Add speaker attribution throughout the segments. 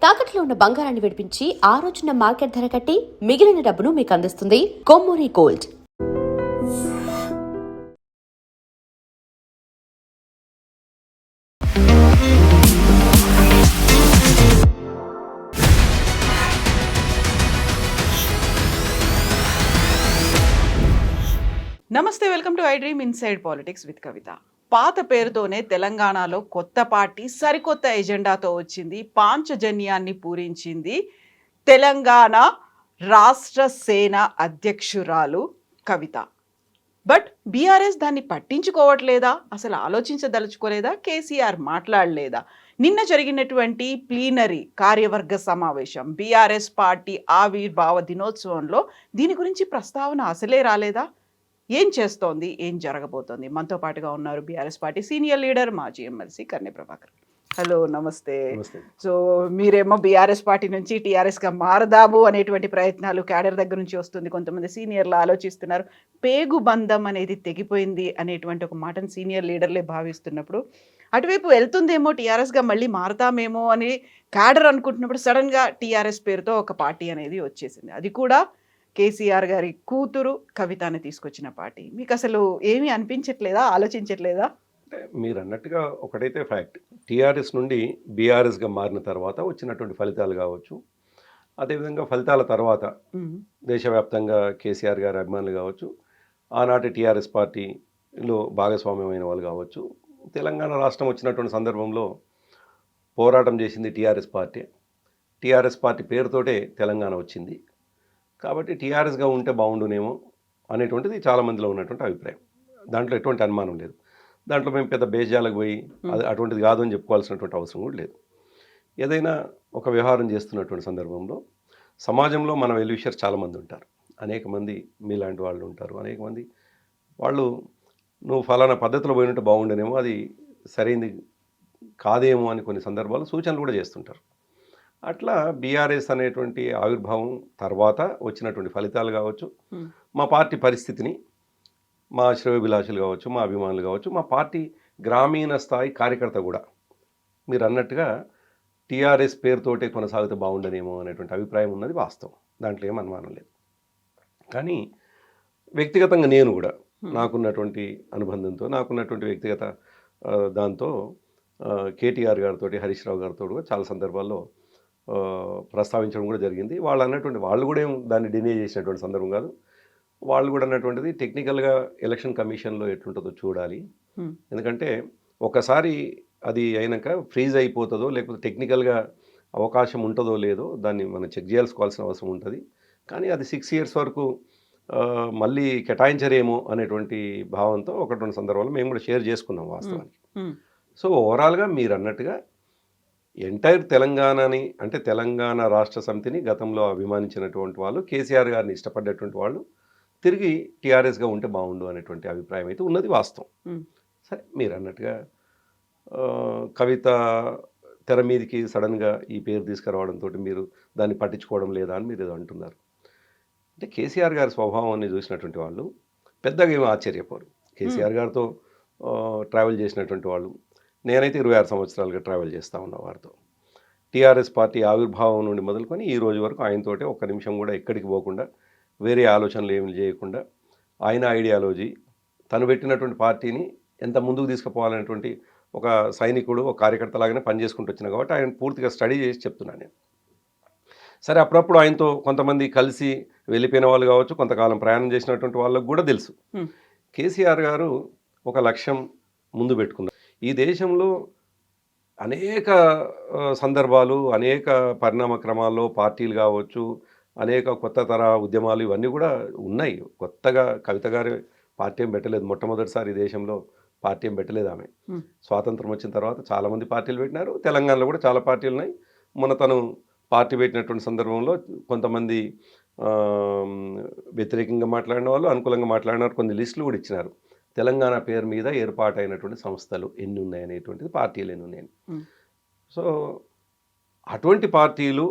Speaker 1: తాకట్లో ఉన్న బంగారాన్ని విడిపించి ఆ రోజున మార్కెట్ ధర కట్టి మిగిలిన డబ్బును మీకు అందిస్తుంది కొమ్మూరి గోల్డ్.
Speaker 2: నమస్తే, welcome to I dream inside politics with Kavitha. పాత పేరుతోనే తెలంగాణలో కొత్త పార్టీ సరికొత్త ఎజెండాతో వచ్చింది. పాంచజన్యాన్ని పూరించింది తెలంగాణ రాష్ట్ర సేన అధ్యక్షురాలు కవిత. బట్ బీఆర్ఎస్ దాన్ని పట్టించుకోవట్లేదా? అసలు ఆలోచించదలుచుకోలేదా? కేసీఆర్ మాట్లాడలేదా? నిన్న జరిగినటువంటి ప్లీనరీ కార్యవర్గ సమావేశం, బీఆర్ఎస్ పార్టీ ఆవిర్భావ దినోత్సవంలో దీని గురించి ప్రస్తావన అసలే రాలేదా? ఏం చేస్తోంది, ఏం జరగబోతోంది? మనతో పాటుగా ఉన్నారు బీఆర్ఎస్ పార్టీ సీనియర్ లీడర్, మాజీ ఎమ్మెల్సీ కన్నె ప్రభాకర్. హలో, నమస్తే. సో మీరేమో బీఆర్ఎస్ పార్టీ నుంచి టీఆర్ఎస్గా మారదాము అనేటువంటి ప్రయత్నాలు క్యాడర్ దగ్గర నుంచి వస్తుంది. కొంతమంది సీనియర్లు ఆలోచిస్తున్నారు. పేగు బంధం అనేది తెగిపోయింది అనేటువంటి ఒక మాటను సీనియర్ లీడర్లే భావిస్తున్నప్పుడు, అటువైపు వెళ్తుందేమో టీఆర్ఎస్గా మళ్ళీ మారతామేమో అని క్యాడర్ అనుకుంటున్నప్పుడు సడన్గా టీఆర్ఎస్ పేరుతో ఒక పార్టీ అనేది వచ్చేసింది. అది కూడా కేసీఆర్ గారి కూతురు కవితని తీసుకొచ్చిన పార్టీ. మీకు అసలు ఏమీ అనిపించట్లేదా, ఆలోచించట్లేదా?
Speaker 3: మీరు అన్నట్టుగా ఒకటైతే ఫ్యాక్ట్, టీఆర్ఎస్ నుండి బీఆర్ఎస్గా మారిన తర్వాత వచ్చినటువంటి ఫలితాలు కావచ్చు, అదేవిధంగా ఫలితాల తర్వాత దేశవ్యాప్తంగా కేసీఆర్ గారి అభిమానులు కావచ్చు, ఆనాటి టీఆర్ఎస్ పార్టీలో భాగస్వామ్యమైన వాళ్ళు కావచ్చు, తెలంగాణ రాష్ట్రం వచ్చినటువంటి సందర్భంలో పోరాటం చేసింది టీఆర్ఎస్ పార్టీ. టీఆర్ఎస్ పార్టీ పేరుతోటే తెలంగాణ వచ్చింది కాబట్టి టీఆర్ఎస్గా ఉంటే బాగుండునేమో అనేటువంటిది చాలామందిలో ఉన్నటువంటి అభిప్రాయం. దాంట్లో ఎటువంటి అనుమానం లేదు. దాంట్లో మేము పెద్ద బేజాలకు పోయి అది అటువంటిది కాదు అని చెప్పుకోవాల్సినటువంటి అవసరం కూడా లేదు. ఏదైనా ఒక వ్యవహారం చేస్తున్నటువంటి సందర్భంలో సమాజంలో మన వెల్విషర్స్ చాలామంది ఉంటారు, అనేక మంది మీలాంటి వాళ్ళు ఉంటారు, అనేక మంది వాళ్ళు నువ్వు ఫలానా పద్ధతిలో పోయినట్టు బాగుండేనేమో, అది సరైనది కాదేమో అని కొన్ని సందర్భాలు సూచనలు కూడా చేస్తుంటారు. అట్లా బీఆర్ఎస్ అనేటువంటి ఆవిర్భావం తర్వాత వచ్చినటువంటి ఫలితాలు కావచ్చు, మా పార్టీ పరిస్థితిని, మా శ్రేయోభిలాషులు కావచ్చు, మా అభిమానులు కావచ్చు, మా పార్టీ గ్రామీణ స్థాయి కార్యకర్త కూడా మీరు అన్నట్టుగా టీఆర్ఎస్ పేరుతోటే కొనసాగితే బాగుండనేమో అనేటువంటి అభిప్రాయం ఉన్నది వాస్తవం. దాంట్లో ఏం అనుమానం లేదు. కానీ వ్యక్తిగతంగా నేను కూడా నాకున్నటువంటి అనుబంధంతో, నాకున్నటువంటి వ్యక్తిగత దాంతో కేటీఆర్ గారితో, హరీష్ రావు గారితో కూడా చాలా సందర్భాల్లో ప్రస్తావించడం కూడా జరిగింది. వాళ్ళు అన్నటువంటి, వాళ్ళు కూడా ఏం దాన్ని డినే చేసినటువంటి సందర్భం కాదు. వాళ్ళు కూడా అన్నటువంటిది టెక్నికల్గా ఎలక్షన్ కమిషన్లో ఎట్లుంటుందో చూడాలి. ఎందుకంటే ఒకసారి అది అయినాక ఫ్రీజ్ అయిపోతుందో లేకపోతే టెక్నికల్గా అవకాశం ఉంటుందో లేదో దాన్ని మనం చెక్ చేయాల్సుకోవాల్సిన అవసరం ఉంటుంది. కానీ అది 6 years వరకు మళ్ళీ కేటాయించరేమో అనేటువంటి భావంతో ఒకటి రెండు సందర్భాలు మేము కూడా షేర్ చేసుకున్నాం వాస్తవానికి. సో ఓవరాల్గా మీరు అన్నట్టుగా ఎంటైర్ తెలంగాణని, అంటే తెలంగాణ రాష్ట్ర సమితిని గతంలో అభిమానించినటువంటి వాళ్ళు, కేసీఆర్ గారిని ఇష్టపడ్డటువంటి వాళ్ళు తిరిగి టీఆర్ఎస్గా ఉంటే బాగుండు అనేటువంటి అభిప్రాయం అయితే ఉన్నది వాస్తవం. సరే, మీరు అన్నట్టుగా కవిత తెర మీదకి సడన్గా ఈ పేరు తీసుకురావడంతో మీరు దాన్ని పట్టించుకోవడం లేదా అని మీరు ఏదో అంటున్నారు. అంటే కేసీఆర్ గారి స్వభావాన్ని చూసినటువంటి వాళ్ళు పెద్దగా ఏమీ ఆశ్చర్యపోరు. కేసీఆర్ గారితో ట్రావెల్ చేసినటువంటి వాళ్ళు, నేనైతే 26 సంవత్సరాలుగా ట్రావెల్ చేస్తూ ఉన్నా వారితో. టీఆర్ఎస్ పార్టీ ఆవిర్భావం నుండి మొదలుకొని ఈ రోజు వరకు ఆయనతోటే ఒక్క నిమిషం కూడా ఎక్కడికి పోకుండా, వేరే ఆలోచనలు ఏమి చేయకుండా, ఆయన ఐడియాలజీ, తను పెట్టినటువంటి పార్టీని ఎంత ముందుకు తీసుకుపోవాలనేటువంటి ఒక సైనికుడు, ఒక కార్యకర్తలాగానే పనిచేసుకుంటూ వచ్చినా కాబట్టి ఆయన పూర్తిగా స్టడీ చేసి చెప్తున్నాను నేను. సరే, అప్పుడప్పుడు ఆయనతో కొంతమంది కలిసి వెళ్ళిపోయిన వాళ్ళు కావచ్చు, కొంతకాలం ప్రయాణం చేసినటువంటి వాళ్ళకు కూడా తెలుసు కేసీఆర్ గారు ఒక లక్ష్యం ముందు పెట్టుకున్నారు. ఈ దేశంలో అనేక సందర్భాలు, అనేక పరిణామ క్రమాల్లో పార్టీలు కావచ్చు, అనేక కొత్త తరహా ఉద్యమాలు ఇవన్నీ కూడా ఉన్నాయి. కొత్తగా కవిత గారి పార్టీ ఏం పెట్టలేదు. మొట్టమొదటిసారి ఈ దేశంలో పార్టీ ఏం పెట్టలేదు ఆమె. స్వాతంత్రం వచ్చిన తర్వాత చాలామంది పార్టీలు పెట్టినారు. తెలంగాణలో కూడా చాలా పార్టీలు ఉన్నాయి. మొన్న తను పార్టీ పెట్టినటువంటి సందర్భంలో కొంతమంది వ్యతిరేకంగా మాట్లాడిన వాళ్ళు, అనుకూలంగా మాట్లాడిన వాళ్ళు కొన్ని లిస్టులు కూడా ఇచ్చినారు. తెలంగాణ పేరు మీద ఏర్పాటైనటువంటి సంస్థలు ఎన్ని ఉన్నాయనేటువంటిది, పార్టీలు ఎన్ని ఉన్నాయని. సో అటువంటి పార్టీలు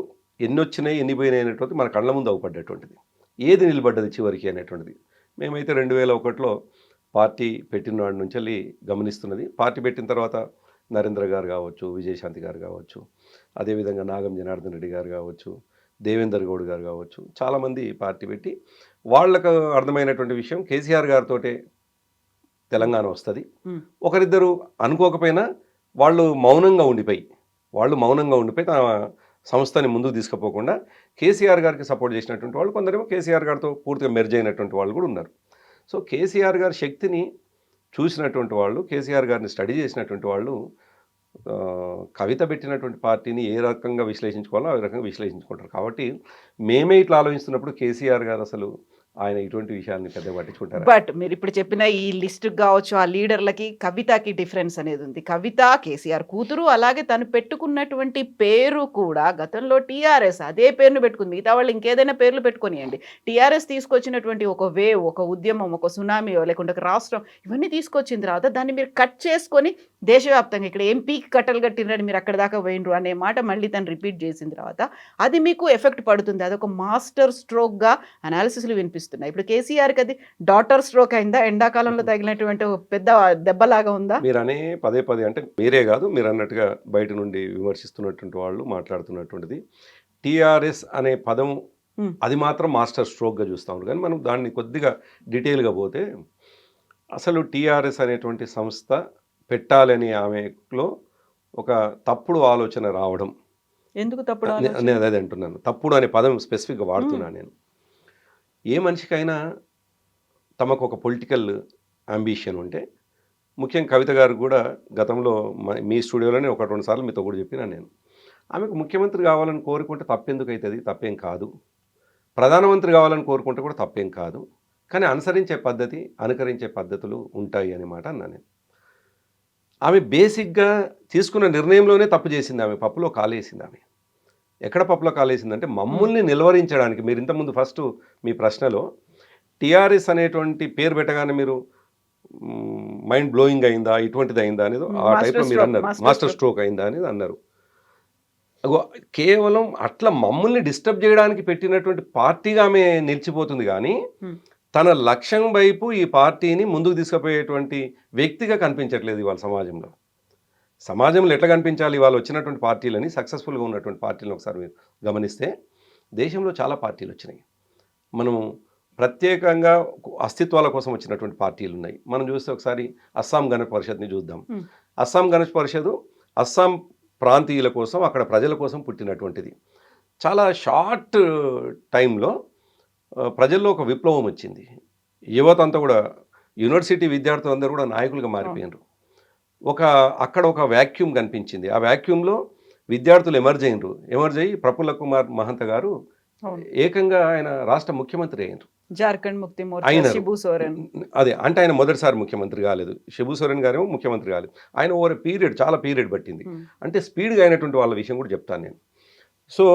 Speaker 3: ఎన్ని వచ్చినాయి, ఎన్ని పోయినాయి అనేటువంటిది మన కళ్ళ ముందు అవుపడ్డటువంటిది. ఏది నిలబడ్డది చివరికి అనేటువంటిది మేమైతే 2001లో పార్టీ పెట్టిన నాటి నుంచి వెళ్ళి గమనిస్తున్నది. పార్టీ పెట్టిన తర్వాత నరేంద్ర గారు కావచ్చు, విజయశాంతి గారు కావచ్చు, అదేవిధంగా నాగం జనార్దన్ రెడ్డి గారు కావచ్చు, దేవేందర్ గౌడ్ గారు కావచ్చు, చాలామంది పార్టీ పెట్టి వాళ్ళకు అర్థమైనటువంటి విషయం కేసీఆర్ గారితోటే తెలంగాణ వస్తుంది. ఒకరిద్దరు అనుకోకపోయినా వాళ్ళు మౌనంగా ఉండిపోయి తన సంస్థని ముందుకు తీసుకుపోకుండా కేసీఆర్ గారికి సపోర్ట్ చేసినటువంటి వాళ్ళు, కొందరేమో కేసీఆర్ గారితో పూర్తిగా మెర్జ్ అయినటువంటి వాళ్ళు కూడా ఉన్నారు. సో కేసీఆర్ గారి శక్తిని చూసినటువంటి వాళ్ళు, కేసీఆర్ గారిని స్టడీ చేసినటువంటి వాళ్ళు కవిత పెట్టినటువంటి పార్టీని ఏ రకంగా విశ్లేషించుకోవాలో ఆ రకంగా విశ్లేషించుకుంటారు. కాబట్టి మేమే ఇట్లా ఆలోచిస్తున్నప్పుడు కేసీఆర్ గారు అసలు ఆయన ఇటువంటి విషయాన్ని పెద్ద పట్టించుకుంటారు.
Speaker 2: బట్ మీరు ఇప్పుడు చెప్పిన ఈ లిస్ట్ కావచ్చు, ఆ లీడర్లకి కవితకి డిఫరెన్స్ అనేది ఉంది. కవిత కేసీఆర్ కూతురు, అలాగే తను పెట్టుకున్నటువంటి పేరు కూడా గతంలో టీఆర్ఎస్ అదే పేరును పెట్టుకుంది. మిగతా వాళ్ళు ఇంకేదైనా పేర్లు పెట్టుకొనియండి. టీఆర్ఎస్ తీసుకొచ్చినటువంటి ఒక వేవ్, ఒక ఉద్యమం, ఒక సునామీ లేకుంటే ఒక రాష్ట్రం, ఇవన్నీ తీసుకొచ్చిన తర్వాత దాన్ని మీరు కట్ చేసుకొని దేశవ్యాప్తంగా ఇక్కడ ఎంపీకి కట్టలు కట్టినని మీరు అక్కడ దాకా పోయినరు అనే మాట మళ్ళీ తను రిపీట్ చేసిన తర్వాత అది మీకు ఎఫెక్ట్ పడుతుంది. అదొక మాస్టర్ స్ట్రోక్గా అనాలిసిస్లు వినిపిస్తుంది. ఇప్పుడు కేసీఆర్కి అది డాటర్ స్ట్రోక్ అయిందా, ఎండాకాలంలో తగిలినటువంటి పెద్ద దెబ్బలాగా ఉందా?
Speaker 3: మీరు అనే పదే అంటే మీరే కాదు, మీరు అన్నట్టుగా బయట నుండి విమర్శిస్తున్నటువంటి వాళ్ళు మాట్లాడుతున్నటువంటిది టీఆర్ఎస్ అనే పదం అది మాత్రం మాస్టర్ స్ట్రోక్గా చూస్తూ ఉంటారు. కానీ మనం దాన్ని కొద్దిగా డీటెయిల్గా పోతే అసలు టీఆర్ఎస్ అనేటువంటి సంస్థ పెట్టాలని ఆమెలో ఒక తప్పుడు ఆలోచన రావడం.
Speaker 2: ఎందుకు తప్పుడు
Speaker 3: నేను అదే అంటున్నాను, తప్పుడు అనే పదం స్పెసిఫిక్గా వాడుతున్నాను నేను. ఏ మనిషికైనా తమకు ఒక పొలిటికల్ అంబిషన్ ఉంటే, ముఖ్యంగా కవిత గారు కూడా గతంలో మీ స్టూడియోలోనే 1-2 సార్లు మీతో కూడా చెప్పినా నేను, ఆమెకు ముఖ్యమంత్రి కావాలని కోరుకుంటే తప్పెందుకు అవుతుంది, తప్పేం కాదు. ప్రధానమంత్రి కావాలని కోరుకుంటే కూడా తప్పేం కాదు. కానీ అనుకరించే పద్ధతులు ఉంటాయి అన్నమాట అన్నా నేను. ఆమె బేసిక్గా తీసుకున్న నిర్ణయంలోనే తప్పు చేసింది. ఆమె పప్పులో కాలేసింది. ఆమె ఎక్కడ పప్పులో కాలేసిందంటే మమ్మల్ని నిలువరించడానికి. మీరు ఇంతకుముందు ఫస్ట్ మీ ప్రశ్నలో టీఆర్ఎస్ అనేటువంటి పేరు పెట్టగానే మీరు మైండ్ బ్లోయింగ్ అయిందా, ఇటువంటిది అయిందా అనేది ఆ టైప్లో మీరు అన్నారు. మాస్టర్ స్ట్రోక్ అయిందా అనేది అన్నారు. కేవలం అట్లా మమ్మల్ని డిస్టర్బ్ చేయడానికి పెట్టినటువంటి పార్టీగా ఆమె నిలిచిపోతుంది. కానీ తన లక్ష్యం వైపు ఈ పార్టీని ముందుకు తీసుకుపోయేటువంటి వ్యక్తిగా కనిపించట్లేదు ఇవాళ సమాజంలో ఎట్లా కనిపించాలి? ఇవాళ వచ్చినటువంటి పార్టీలని, సక్సెస్ఫుల్గా ఉన్నటువంటి పార్టీలను ఒకసారి మీరు గమనిస్తే దేశంలో చాలా పార్టీలు వచ్చినాయి. మనము ప్రత్యేకంగా అస్తిత్వాల కోసం వచ్చినటువంటి పార్టీలు ఉన్నాయి. మనం చూస్తే ఒకసారి అస్సాం గణ పరిషత్ని చూద్దాం. అస్సాం గణ పరిషత్ అస్సాం ప్రాంతీయుల కోసం, అక్కడ ప్రజల కోసం పుట్టినటువంటిది. చాలా షార్ట్ టైంలో ప్రజల్లో ఒక విప్లవం వచ్చింది. యువత అంతా కూడా, యూనివర్సిటీ విద్యార్థులు అందరూ కూడా నాయకులుగా మారిపోయినారు. అక్కడ ఒక వ్యాక్యూమ్ కనిపించింది. ఆ వ్యాక్యూమ్లో విద్యార్థులు ఎమర్జ్ అయ్యి ప్రఫుల్ల కుమార్ మహంత గారు ఏకంగా ఆయన రాష్ట్ర ముఖ్యమంత్రి అయినారు.
Speaker 2: జార్ఖండ్ ముక్తి మోర్చా శిబు సోరెన్.
Speaker 3: అదే అంటే ఆయన మొదటిసారి ముఖ్యమంత్రి కాలేదు. శిబు సోరెన్ గారేమో ముఖ్యమంత్రి కాలేదు. ఆయన ఓవర్ చాలా పీరియడ్ పట్టింది. అంటే స్పీడ్గా అయినటువంటి వాళ్ళ విషయం కూడా చెప్తాను నేను. సో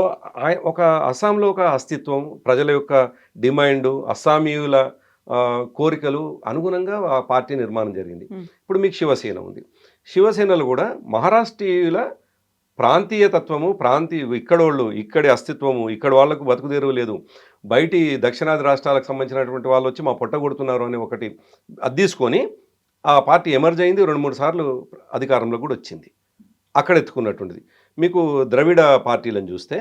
Speaker 3: ఒక అస్సాంలో ఒక అస్తిత్వం, ప్రజల యొక్క డిమాండు, అస్సామీయుల కోరికలు అనుగుణంగా ఆ పార్టీ నిర్మాణం జరిగింది. ఇప్పుడు మీకు శివసేన ఉంది. శివసేనలో కూడా మహారాష్ట్రీయుల ప్రాంతీయ తత్వము, ఇక్కడోళ్ళు, ఇక్కడి అస్తిత్వము, ఇక్కడ వాళ్లకు బతుకుదేరు లేదు, బయటి దక్షిణాది రాష్ట్రాలకు సంబంధించినటువంటి వాళ్ళు వచ్చి మా పొట్ట కొడుతున్నారు అని ఒకటి అది తీసుకొని ఆ పార్టీ ఎమర్జ్ అయింది. 2-3 సార్లు అధికారంలో కూడా వచ్చింది. అక్కడ ఎత్తుకున్నటువంటిది. మీకు ద్రవిడ పార్టీలను చూస్తే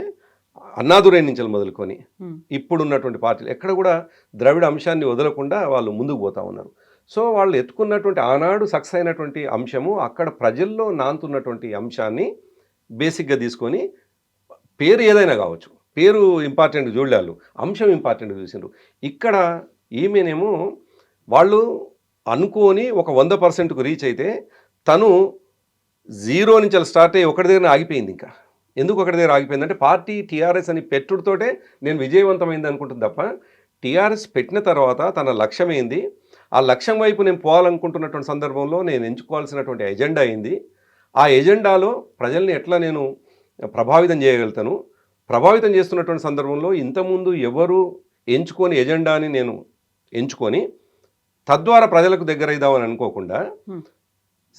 Speaker 3: అన్నాదురై నుంచి మొదలుకొని ఇప్పుడున్నటువంటి పార్టీలు ఎక్కడ కూడా ద్రవిడ అంశాన్ని వదలకుండా వాళ్ళు ముందుకు పోతా ఉన్నారు. సో వాళ్ళు ఎత్తుకున్నటువంటి ఆనాడు సక్సెస్ అయినటువంటి అంశము అక్కడ ప్రజల్లో నాంతున్నటువంటి అంశాన్ని బేసిక్గా తీసుకొని, పేరు ఏదైనా కావచ్చు, పేరు ఇంపార్టెంట్ చూడలేదు, అంశం ఇంపార్టెంట్ చూసిండ్రు. ఇక్కడ ఈమెనేమో వాళ్ళు అనుకోని ఒక 100%కు రీచ్ అయితే తను 0 నుంచి స్టార్ట్ అయ్యి ఒకటి దగ్గర ఆగిపోయింది. ఇంకా ఎందుకు ఒకటి దగ్గర ఆగిపోయిందంటే పార్టీ టీఆర్ఎస్ అని పెట్టుడుతోటే నేను విజయవంతమైంది అనుకుంటుంది తప్ప, టీఆర్ఎస్ పెట్టిన తర్వాత తన లక్ష్యం ఏంది, ఆ లక్ష్యం వైపు నేను పోవాలనుకుంటున్నటువంటి సందర్భంలో నేను ఎంచుకోవాల్సినటువంటి ఎజెండా అయింది, ఆ ఎజెండాలో ప్రజల్ని ఎట్లా నేను ప్రభావితం చేయగలుగుతాను, ప్రభావితం చేస్తున్నటువంటి సందర్భంలో ఇంతకుముందు ఎవరు ఎంచుకొని ఎజెండాని నేను ఎంచుకొని తద్వారా ప్రజలకు దగ్గర అవుదామని అనుకోకుండా,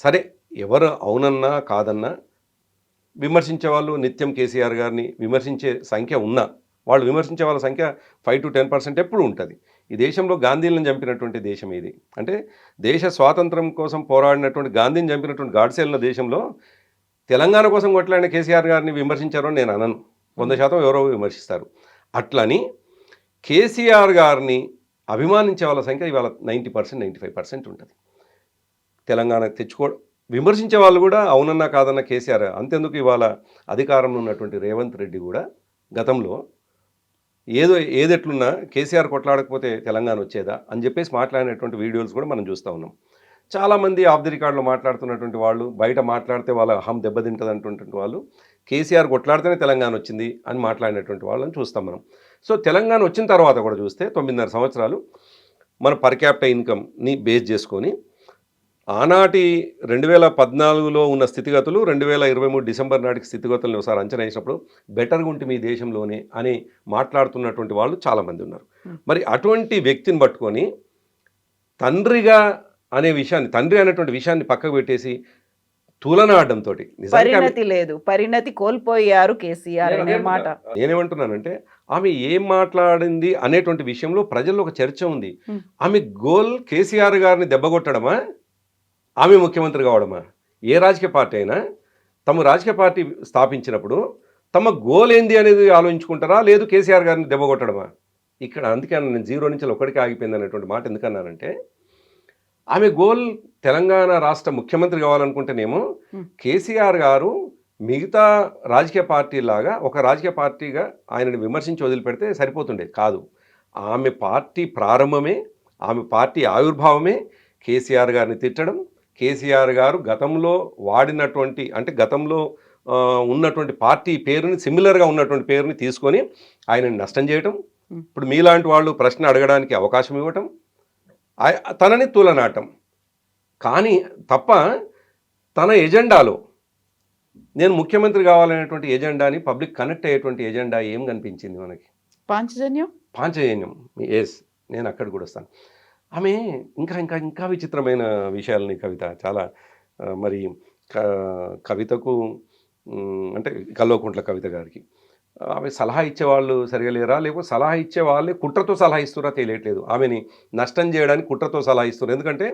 Speaker 3: సరే ఎవరు అవునన్నా కాదన్నా విమర్శించే వాళ్ళు నిత్యం కేసీఆర్ గారిని విమర్శించే సంఖ్య ఉన్నా, వాళ్ళు విమర్శించే వాళ్ళ సంఖ్య 5-10% ఎప్పుడు ఉంటుంది. ఈ దేశంలో గాంధీలను చంపినటువంటి దేశం ఇది. అంటే దేశ స్వాతంత్రం కోసం పోరాడినటువంటి గాంధీని చంపినటువంటి గాడ్సేల దేశంలో తెలంగాణ కోసం కొట్లాడిన కేసీఆర్ గారిని విమర్శించారో నేను అనను, 100% ఎవరో విమర్శిస్తారు. అట్లని కేసీఆర్ గారిని అభిమానించే వాళ్ళ సంఖ్య ఇవాళ 90%, 95% ఉంటుంది. తెలంగాణ విమర్శించే వాళ్ళు కూడా అవునన్నా కాదన్న కేసీఆర్, అంతెందుకు ఇవాళ అధికారంలో ఉన్నటువంటి రేవంత్ రెడ్డి కూడా గతంలో ఏదెట్లున్నా కేసీఆర్ కొట్లాడకపోతే తెలంగాణ వచ్చేదా అని చెప్పేసి మాట్లాడినటువంటి వీడియోస్ కూడా మనం చూస్తూ ఉన్నాం. చాలామంది ఆఫ్ ది రికార్డులో మాట్లాడుతున్నటువంటి వాళ్ళు, బయట మాట్లాడితే వాళ్ళ అహం దెబ్బతింటుంది అంటున్నటువంటి వాళ్ళు, కేసీఆర్ కొట్లాడితేనే తెలంగాణ వచ్చింది అని మాట్లాడినటువంటి వాళ్ళని చూస్తాం మనం. సో తెలంగాణ వచ్చిన తర్వాత కూడా చూస్తే 9.5 సంవత్సరాలు మన పర్ క్యాపిటల్ ఇన్కమ్ని బేస్ చేసుకొని ఆనాటి 2014లో ఉన్న స్థితిగతులు 2023 డిసెంబర్ నాటికి స్థితిగతులను ఒకసారి అంచనా వేసినప్పుడు బెటర్గా ఉంటే మీ దేశంలోనే అని మాట్లాడుతున్నటువంటి వాళ్ళు చాలామంది ఉన్నారు. మరి అటువంటి వ్యక్తిని పట్టుకొని తండ్రి అనేటువంటి విషయాన్ని పక్కకు పెట్టేసి తులనాడడంతో
Speaker 2: పరిణతి లేదు, పరిణతి కోల్పోయారు కేసీఆర్ అనే మాట.
Speaker 3: నేనేమంటున్నానంటే ఆమె ఏం మాట్లాడింది అనేటువంటి విషయంలో ప్రజల్లో ఒక చర్చ ఉంది. ఆమె గోల్ కేసీఆర్ గారిని దెబ్బగొట్టడమా, ఆమె ముఖ్యమంత్రి కావడమా? ఏ రాజకీయ పార్టీ అయినా తమ రాజకీయ పార్టీ స్థాపించినప్పుడు తమ గోల్ ఏంది అనేది ఆలోచించుకుంటారా, లేదు కేసీఆర్ గారిని దెబ్బగొట్టడమా? ఇక్కడ అందుకే నేను 0 నుంచి 1కి ఆగిపోయింది అనేటువంటి మాట ఎందుకన్నానంటే, ఆమె గోల్ తెలంగాణ రాష్ట్ర ముఖ్యమంత్రి కావాలనుకుంటేనేమో కేసీఆర్ గారు మిగతా రాజకీయ పార్టీలాగా ఒక రాజకీయ పార్టీగా ఆయనని విమర్శించి వదిలిపెడితే సరిపోతుండే కాదు. ఆమె పార్టీ ప్రారంభమే, ఆమె పార్టీ ఆవిర్భావమే కేసీఆర్ గారిని తిట్టడం, కేసీఆర్ గారు గతంలో వాడినటువంటి అంటే గతంలో ఉన్నటువంటి పార్టీ పేరుని సిమిలర్గా ఉన్నటువంటి పేరుని తీసుకొని ఆయనని నష్టం చేయటం, ఇప్పుడు మీలాంటి వాళ్ళు ప్రశ్న అడగడానికి అవకాశం ఇవ్వటం, తనని తులనాటం. కానీ తప్ప తన ఎజెండాలో నేను ముఖ్యమంత్రి కావాలనేటువంటి ఎజెండాని పబ్లిక్ కనెక్ట్ అయ్యేటువంటి ఎజెండా ఏం కనిపించింది మనకి? పాంచజన్యం. ఎస్, నేను అక్కడ కూడా వస్తాను. ఆమె ఇంకా ఇంకా ఇంకా విచిత్రమైన విషయాలని కవిత చాలా మరి కవితకు అంటే కల్వకుంట్ల కవిత గారికి ఆమె సలహా ఇచ్చేవాళ్ళు సరిగా లేరా, లేకపోతే సలహా ఇచ్చే వాళ్ళే కుట్రతో సలహా ఇస్తున్నారా తెలియట్లేదు. ఆమెని నష్టం చేయడానికి కుట్రతో సలహా ఇస్తున్నారు. ఎందుకంటే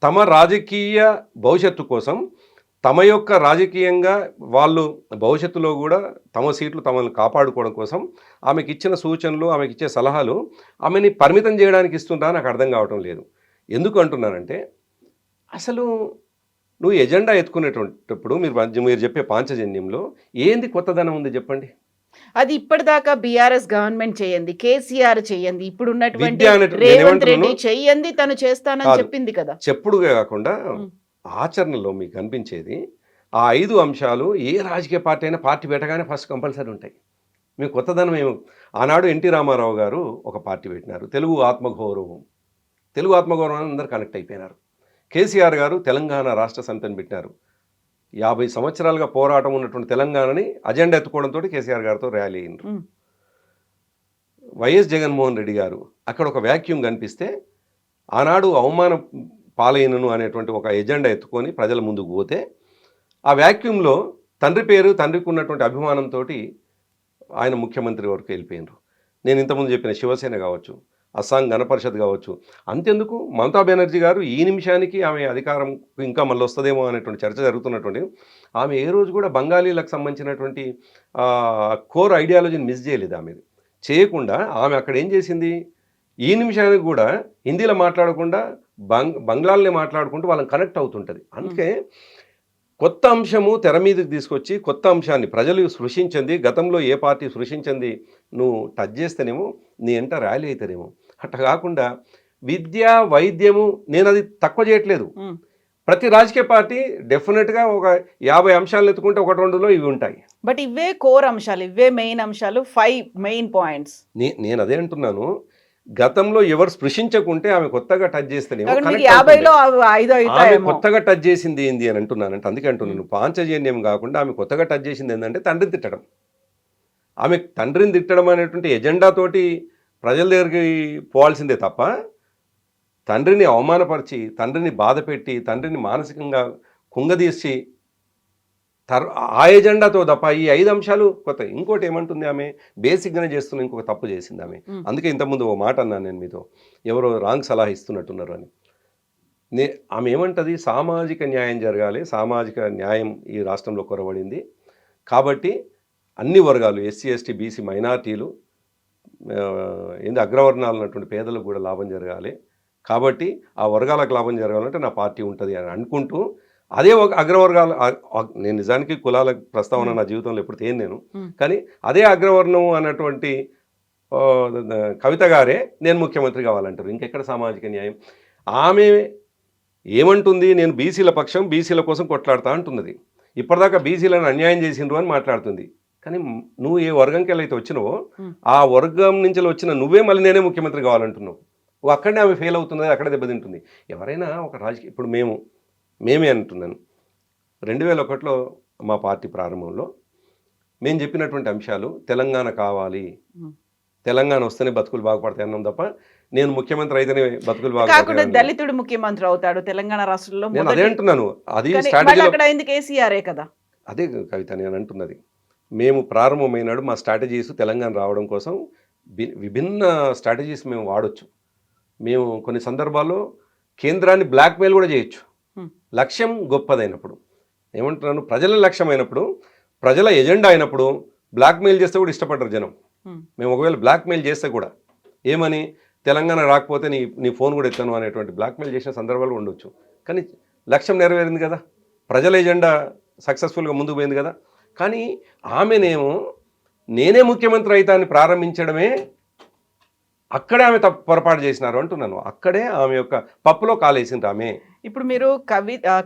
Speaker 3: తమ రాజకీయ భవిష్యత్తు కోసం తమ యొక్క రాజకీయంగా వాళ్ళు భవిష్యత్తులో కూడా తమ సీట్లు తమను కాపాడుకోవడం కోసం ఆమెకి ఇచ్చిన సూచనలు, ఆమెకి ఇచ్చే సలహాలు ఆమెని పరిమితం చేయడానికి ఇస్తుందా నాకు అర్థం కావటం లేదు. ఎందుకు అంటున్నానంటే, అసలు నువ్వు ఎజెండా ఎత్తుకునేటప్పుడు మీరు చెప్పే పాంచజన్యంలో ఏంది కొత్తదనం ఉంది చెప్పండి?
Speaker 2: అది ఇప్పటిదాకా బీఆర్ఎస్ గవర్నమెంట్ చేయండి, కేసీఆర్ చేయండి, ఇప్పుడు ఉన్నటువంటి రేవంత్ రెడ్డి చెయ్యండి, తను చేస్తానని చెప్పింది కదా. చెప్పుడుగా
Speaker 3: కాకుండా ఆచరణలో మీకు కనిపించేది ఆ 5 అంశాలు ఏ రాజకీయ పార్టీ అయినా పార్టీ పెట్టగానే ఫస్ట్ కంపల్సరీ ఉంటాయి. మీకు కొత్తదనం ఏమో, ఆనాడు ఎన్టీ రామారావు గారు ఒక పార్టీ పెట్టినారు, తెలుగు ఆత్మగౌరవం అందరు కనెక్ట్ అయిపోయినారు. కేసీఆర్ గారు తెలంగాణ రాష్ట్ర సమితిని పెట్టినారు. 50 సంవత్సరాలుగా పోరాటం ఉన్నటువంటి తెలంగాణని అజెండా ఎత్తుకోవడంతో కేసీఆర్ గారితో ర్యాలీ అయినారు. వైఎస్ జగన్మోహన్ రెడ్డి గారు అక్కడ ఒక వ్యాక్యూమ్ కనిపిస్తే ఆనాడు అవమాన పాలైనను అనేటువంటి ఒక ఎజెండా ఎత్తుకొని ప్రజల ముందుకు పోతే ఆ వ్యాక్యూమ్లో తండ్రికి ఉన్నటువంటి అభిమానంతో ఆయన ముఖ్యమంత్రి వరకు వెళ్ళిపోయినారు. నేను ఇంతకుముందు చెప్పిన శివసేన కావచ్చు, అస్సాం గణపరిషత్ కావచ్చు, అంతెందుకు మమతా బెనర్జీ గారు ఈ నిమిషానికి ఆమె అధికారం ఇంకా మళ్ళీ వస్తుందేమో అనేటువంటి చర్చ జరుగుతున్నటువంటి ఆమె ఏ రోజు కూడా బంగాళీలకు సంబంధించినటువంటి కోర్ ఐడియాలజీని మిస్ చేయలేదు. ఆమె చేయకుండా ఆమె అక్కడ ఏం చేసింది, ఈ నిమిషానికి కూడా హిందీలో మాట్లాడకుండా బంగ్లాలనే మాట్లాడుకుంటూ వాళ్ళని కనెక్ట్ అవుతుంటుంది. అందుకే కొత్త అంశము తెర మీదకి తీసుకొచ్చి కొత్త అంశాన్ని ప్రజలు సృష్టించింది, గతంలో ఏ పార్టీ సృష్టించింది నువ్వు టచ్ చేస్తేనేమో నీ ఎంట ర్యాలీ అవుతానేమో. అట్లా కాకుండా విద్య, వైద్యము, నేను అది తక్కువ చేయట్లేదు. ప్రతి రాజకీయ పార్టీ డెఫినెట్గా ఒక 50 అంశాలను ఎత్తుకుంటే 1-2లో ఇవి ఉంటాయి.
Speaker 2: బట్ ఇవే కోర్ అంశాలు, ఇవే మెయిన్ అంశాలు, 5 మెయిన్ పాయింట్స్.
Speaker 3: నేను అదే అంటున్నాను, గతంలో ఎవరు స్పృశించకుంటే ఆమె కొత్తగా టచ్ చేస్తేనేమో ఆమె కొత్తగా టచ్ చేసింది ఏంది అని అంటున్నానంటే, అందుకే అంటున్నాను పాంచజన్యం కాకుండా ఆమె కొత్తగా టచ్ చేసింది ఏంటంటే తండ్రిని తిట్టడం. ఆమె తండ్రిని తిట్టడం అనేటువంటి ఎజెండాతోటి ప్రజల దగ్గరికి పోవాల్సిందే తప్ప తండ్రిని అవమానపరిచి, తండ్రిని బాధపెట్టి, తండ్రిని మానసికంగా కుంగదీసి ఆ ఎజెండాతో తప్ప ఈ 5 అంశాలు కొత్త. ఇంకోటి ఏమంటుంది, ఆమె బేసిక్గానే చేస్తున్న ఇంకొక తప్పు చేసింది ఆమె. అందుకే ఇంతకుముందు ఓ మాట అన్నాను నేను మీతో, ఎవరో రాంగ్ సలహా ఇస్తున్నట్టున్నారు అని. ఆమె ఏమంటది, సామాజిక న్యాయం జరగాలి, సామాజిక న్యాయం ఈ రాష్ట్రంలో కొరవడింది కాబట్టి అన్ని వర్గాలు ఎస్సీ ఎస్టీ బీసీ మైనార్టీలు ఏంది అగ్రవర్ణాలు ఉన్నటువంటి పేదలకు కూడా లాభం జరగాలి కాబట్టి ఆ వర్గాలకు లాభం జరగాలంటే నా పార్టీ ఉంటుంది అని అనుకుంటూ అదే ఒక అగ్రవర్గాలు నేను నిజానికి కులాల ప్రస్తావన నా జీవితంలో ఎప్పుడు తేను నేను, కానీ అదే అగ్రవర్ణం అన్నటువంటి కవిత గారే నేను ముఖ్యమంత్రి కావాలంటారు. ఇంకెక్కడ సామాజిక న్యాయం? ఆమె ఏమంటుంది, నేను బీసీల పక్షం, బీసీల కోసం కొట్లాడుతా అంటున్నది. ఇప్పటిదాకా బీసీలను అన్యాయం చేసిండ్రు అని మాట్లాడుతుంది. కానీ నువ్వు ఏ వర్గంకి వెళ్ళైతే వచ్చినావో ఆ వర్గం నుంచి వచ్చిన నువ్వే మళ్ళీ నేనే ముఖ్యమంత్రి కావాలంటున్నావు. అక్కడనే ఆమె ఫెయిల్ అవుతున్నది, అక్కడే దెబ్బతింటుంది. ఎవరైనా ఒక రాజకీయ ఇప్పుడు మేమే అంటున్నాను, 2001లో మా పార్టీ ప్రారంభంలో మేము చెప్పినటువంటి అంశాలు తెలంగాణ కావాలి, తెలంగాణ వస్తేనే బతుకులు బాగుపడతాయి అన్నాం తప్ప నేను ముఖ్యమంత్రి అయితేనే బతుకులు బాగుపడతాయి.
Speaker 2: దళితుడు ముఖ్యమంత్రి అవుతాడు తెలంగాణ రాష్ట్రంలో,
Speaker 3: నేను అదే అంటున్నాను. అది
Speaker 2: కేసీఆర్ కదా.
Speaker 3: అదే కవిత నేను అంటున్నది. మేము ప్రారంభమైనాడు మా స్ట్రాటజీస్ తెలంగాణ రావడం కోసం విభిన్న స్ట్రాటజీస్ మేము వాడొచ్చు. మేము కొన్ని సందర్భాల్లో కేంద్రాన్ని బ్లాక్మెయిల్ కూడా చేయొచ్చు. లక్ష్యం గొప్పదైనప్పుడు, ఏమంటున్నాను, ప్రజల లక్ష్యం అయినప్పుడు, ప్రజల ఎజెండా అయినప్పుడు బ్లాక్మెయిల్ చేస్తే కూడా ఇష్టపడ్డారు జనం. మేము ఒకవేళ బ్లాక్మెయిల్ చేస్తే కూడా ఏమని, తెలంగాణ రాకపోతే నీ ఫోన్ కూడా ఎత్తాను అనేటువంటి బ్లాక్మెయిల్ చేసిన సందర్భాలు ఉండొచ్చు. కానీ లక్ష్యం నెరవేరింది కదా, ప్రజల ఎజెండా సక్సెస్ఫుల్గా ముందుకు పోయింది కదా. కానీ ఆమెనేమో నేనే ముఖ్యమంత్రి అయితే అని ప్రారంభించడమే అక్కడే ఆమె పొరపాటు చేసినారు అంటున్నాను. అక్కడే ఆమె యొక్క పప్పులో కాలేసింది ఆమె.
Speaker 2: ఇప్పుడు మీరు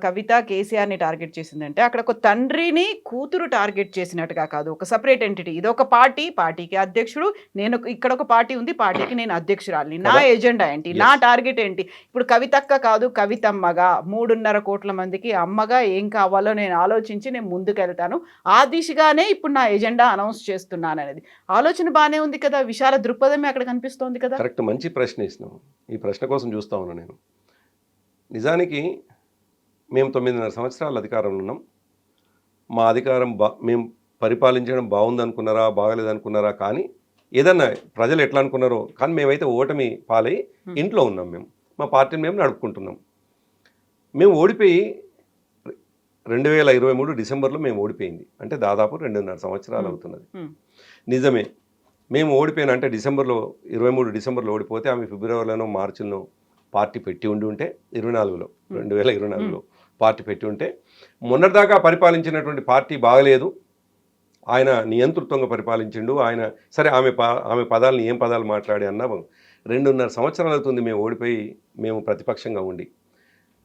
Speaker 2: కవిత కేసీఆర్ని టార్గెట్ చేసిందంటే అక్కడ ఒక తండ్రిని కూతురు టార్గెట్ చేసినట్టుగా కాదు, ఒక సపరేట్ ఎంటిటీ. ఇది ఒక పార్టీకి అధ్యక్షుడు, నేను ఇక్కడ ఒక పార్టీ ఉంది, పార్టీకి నేను అధ్యక్షురాలిని, నా ఎజెండా ఏంటి, నా టార్గెట్ ఏంటి. ఇప్పుడు కవితక్క కాదు, కవితమ్మగా 3.5 కోట్ల మందికి అమ్మగా ఏం కావాలో నేను ఆలోచించి నేను ముందుకెళ్తాను, ఆ దిశగానే ఇప్పుడు నా ఎజెండా అనౌన్స్ చేస్తున్నాను అనేది ఆలోచన బాగానే ఉంది కదా. విశాల దృక్పథమే అక్కడ కనిపిస్తోంది కదా.
Speaker 3: కరెక్ట్, మంచి ప్రశ్న ఇస్తున్నాము. ఈ ప్రశ్న కోసం చూస్తా ఉన్నాను నేను. నిజానికి మేము 9.5 సంవత్సరాల అధికారంలో ఉన్నాం. మా అధికారం మేము పరిపాలించడం బాగుందనుకున్నారా బాగలేదనుకున్నారా, కానీ ఏదన్నా ప్రజలు ఎట్లా అనుకున్నారో, కానీ మేమైతే ఓటమి పాలై ఇంట్లో ఉన్నాం. మా పార్టీని మేము నడుపుకుంటున్నాం. మేము ఓడిపోయి 2023 డిసెంబర్లో మేము ఓడిపోయింది అంటే దాదాపు 2.5 సంవత్సరాలు అవుతున్నది. నిజమే, మేము ఓడిపోయినా అంటే 23 డిసెంబర్లో ఓడిపోతే ఆమె ఫిబ్రవరిలోనో మార్చిలో పార్టీ పెట్టి ఉంటే 2024లో పార్టీ పెట్టి ఉంటే, మొన్నటిదాకా పరిపాలించినటువంటి పార్టీ బాగలేదు, ఆయన నియంతృత్వంగా పరిపాలించిండు ఆయన. సరే, ఆమె పదాలని ఏం పదాలు మాట్లాడి అన్నా 2.5 సంవత్సరాలు అవుతుంది మేము ఓడిపోయి, మేము ప్రతిపక్షంగా ఉండి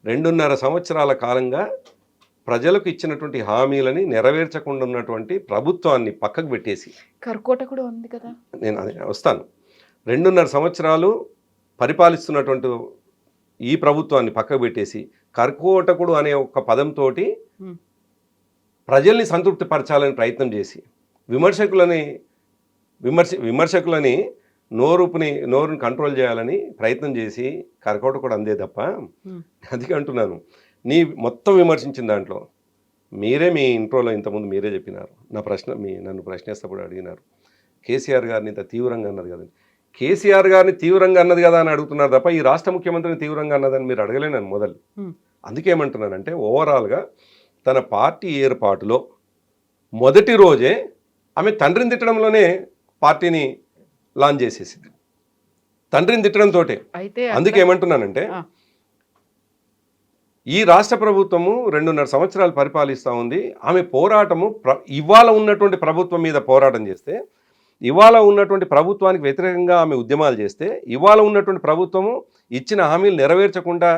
Speaker 3: 2.5 సంవత్సరాల కాలంగా ప్రజలకు ఇచ్చినటువంటి హామీలని నెరవేర్చకుండా ఉన్నటువంటి ప్రభుత్వాన్ని పక్కకు పెట్టేసి,
Speaker 2: కర్కోట కూడా ఉంది కదా,
Speaker 3: నేను అదే వస్తాను. 2.5 సంవత్సరాలు పరిపాలిస్తున్నటువంటి ఈ ప్రభుత్వాన్ని పక్కకు పెట్టేసి కర్కోటకుడు అనే ఒక పదంతో ప్రజల్ని సంతృప్తి పరచాలని ప్రయత్నం చేసి విమర్శకులని నోరుని కంట్రోల్ చేయాలని ప్రయత్నం చేసి కర్కోటకుడు అందే తప్ప, అందుకే అంటున్నాను, మొత్తం విమర్శించిన దాంట్లో మీరే మీ ఇంట్రోలో ఇంతకుముందు మీరే చెప్పినారు. నన్ను ప్రశ్నిస్తప్పుడు అడిగినారు, కేసీఆర్ గారిని ఇంత తీవ్రంగా అన్నది కదండి. కేసీఆర్ గారిని తీవ్రంగా అన్నది కదా అని అడుగుతున్నారు తప్ప ఈ రాష్ట్ర ముఖ్యమంత్రిని తీవ్రంగా అన్నదని మీరు అడగలేనని మొదలు. అందుకేమంటున్నానంటే, ఓవరాల్గా తన పార్టీ ఏర్పాటులో మొదటి రోజే ఆమె తండ్రిని తిట్టడంలోనే పార్టీని లాంచ్ చేసేసింది, తండ్రిని తిట్టడంతో. అందుకేమంటున్నానంటే, ఈ రాష్ట్ర ప్రభుత్వము 2.5 సంవత్సరాలు పరిపాలిస్తూ ఉంది. ఆమె పోరాటము ఇవాళ ఉన్నటువంటి ప్రభుత్వం మీద పోరాటం చేస్తే, ఇవాళ ఉన్నటువంటి ప్రభుత్వానికి వ్యతిరేకంగా ఆమె ఉద్యమాలు చేస్తే, ఇవాళ ఉన్నటువంటి ప్రభుత్వము ఇచ్చిన హామీలు నెరవేర్చకుండా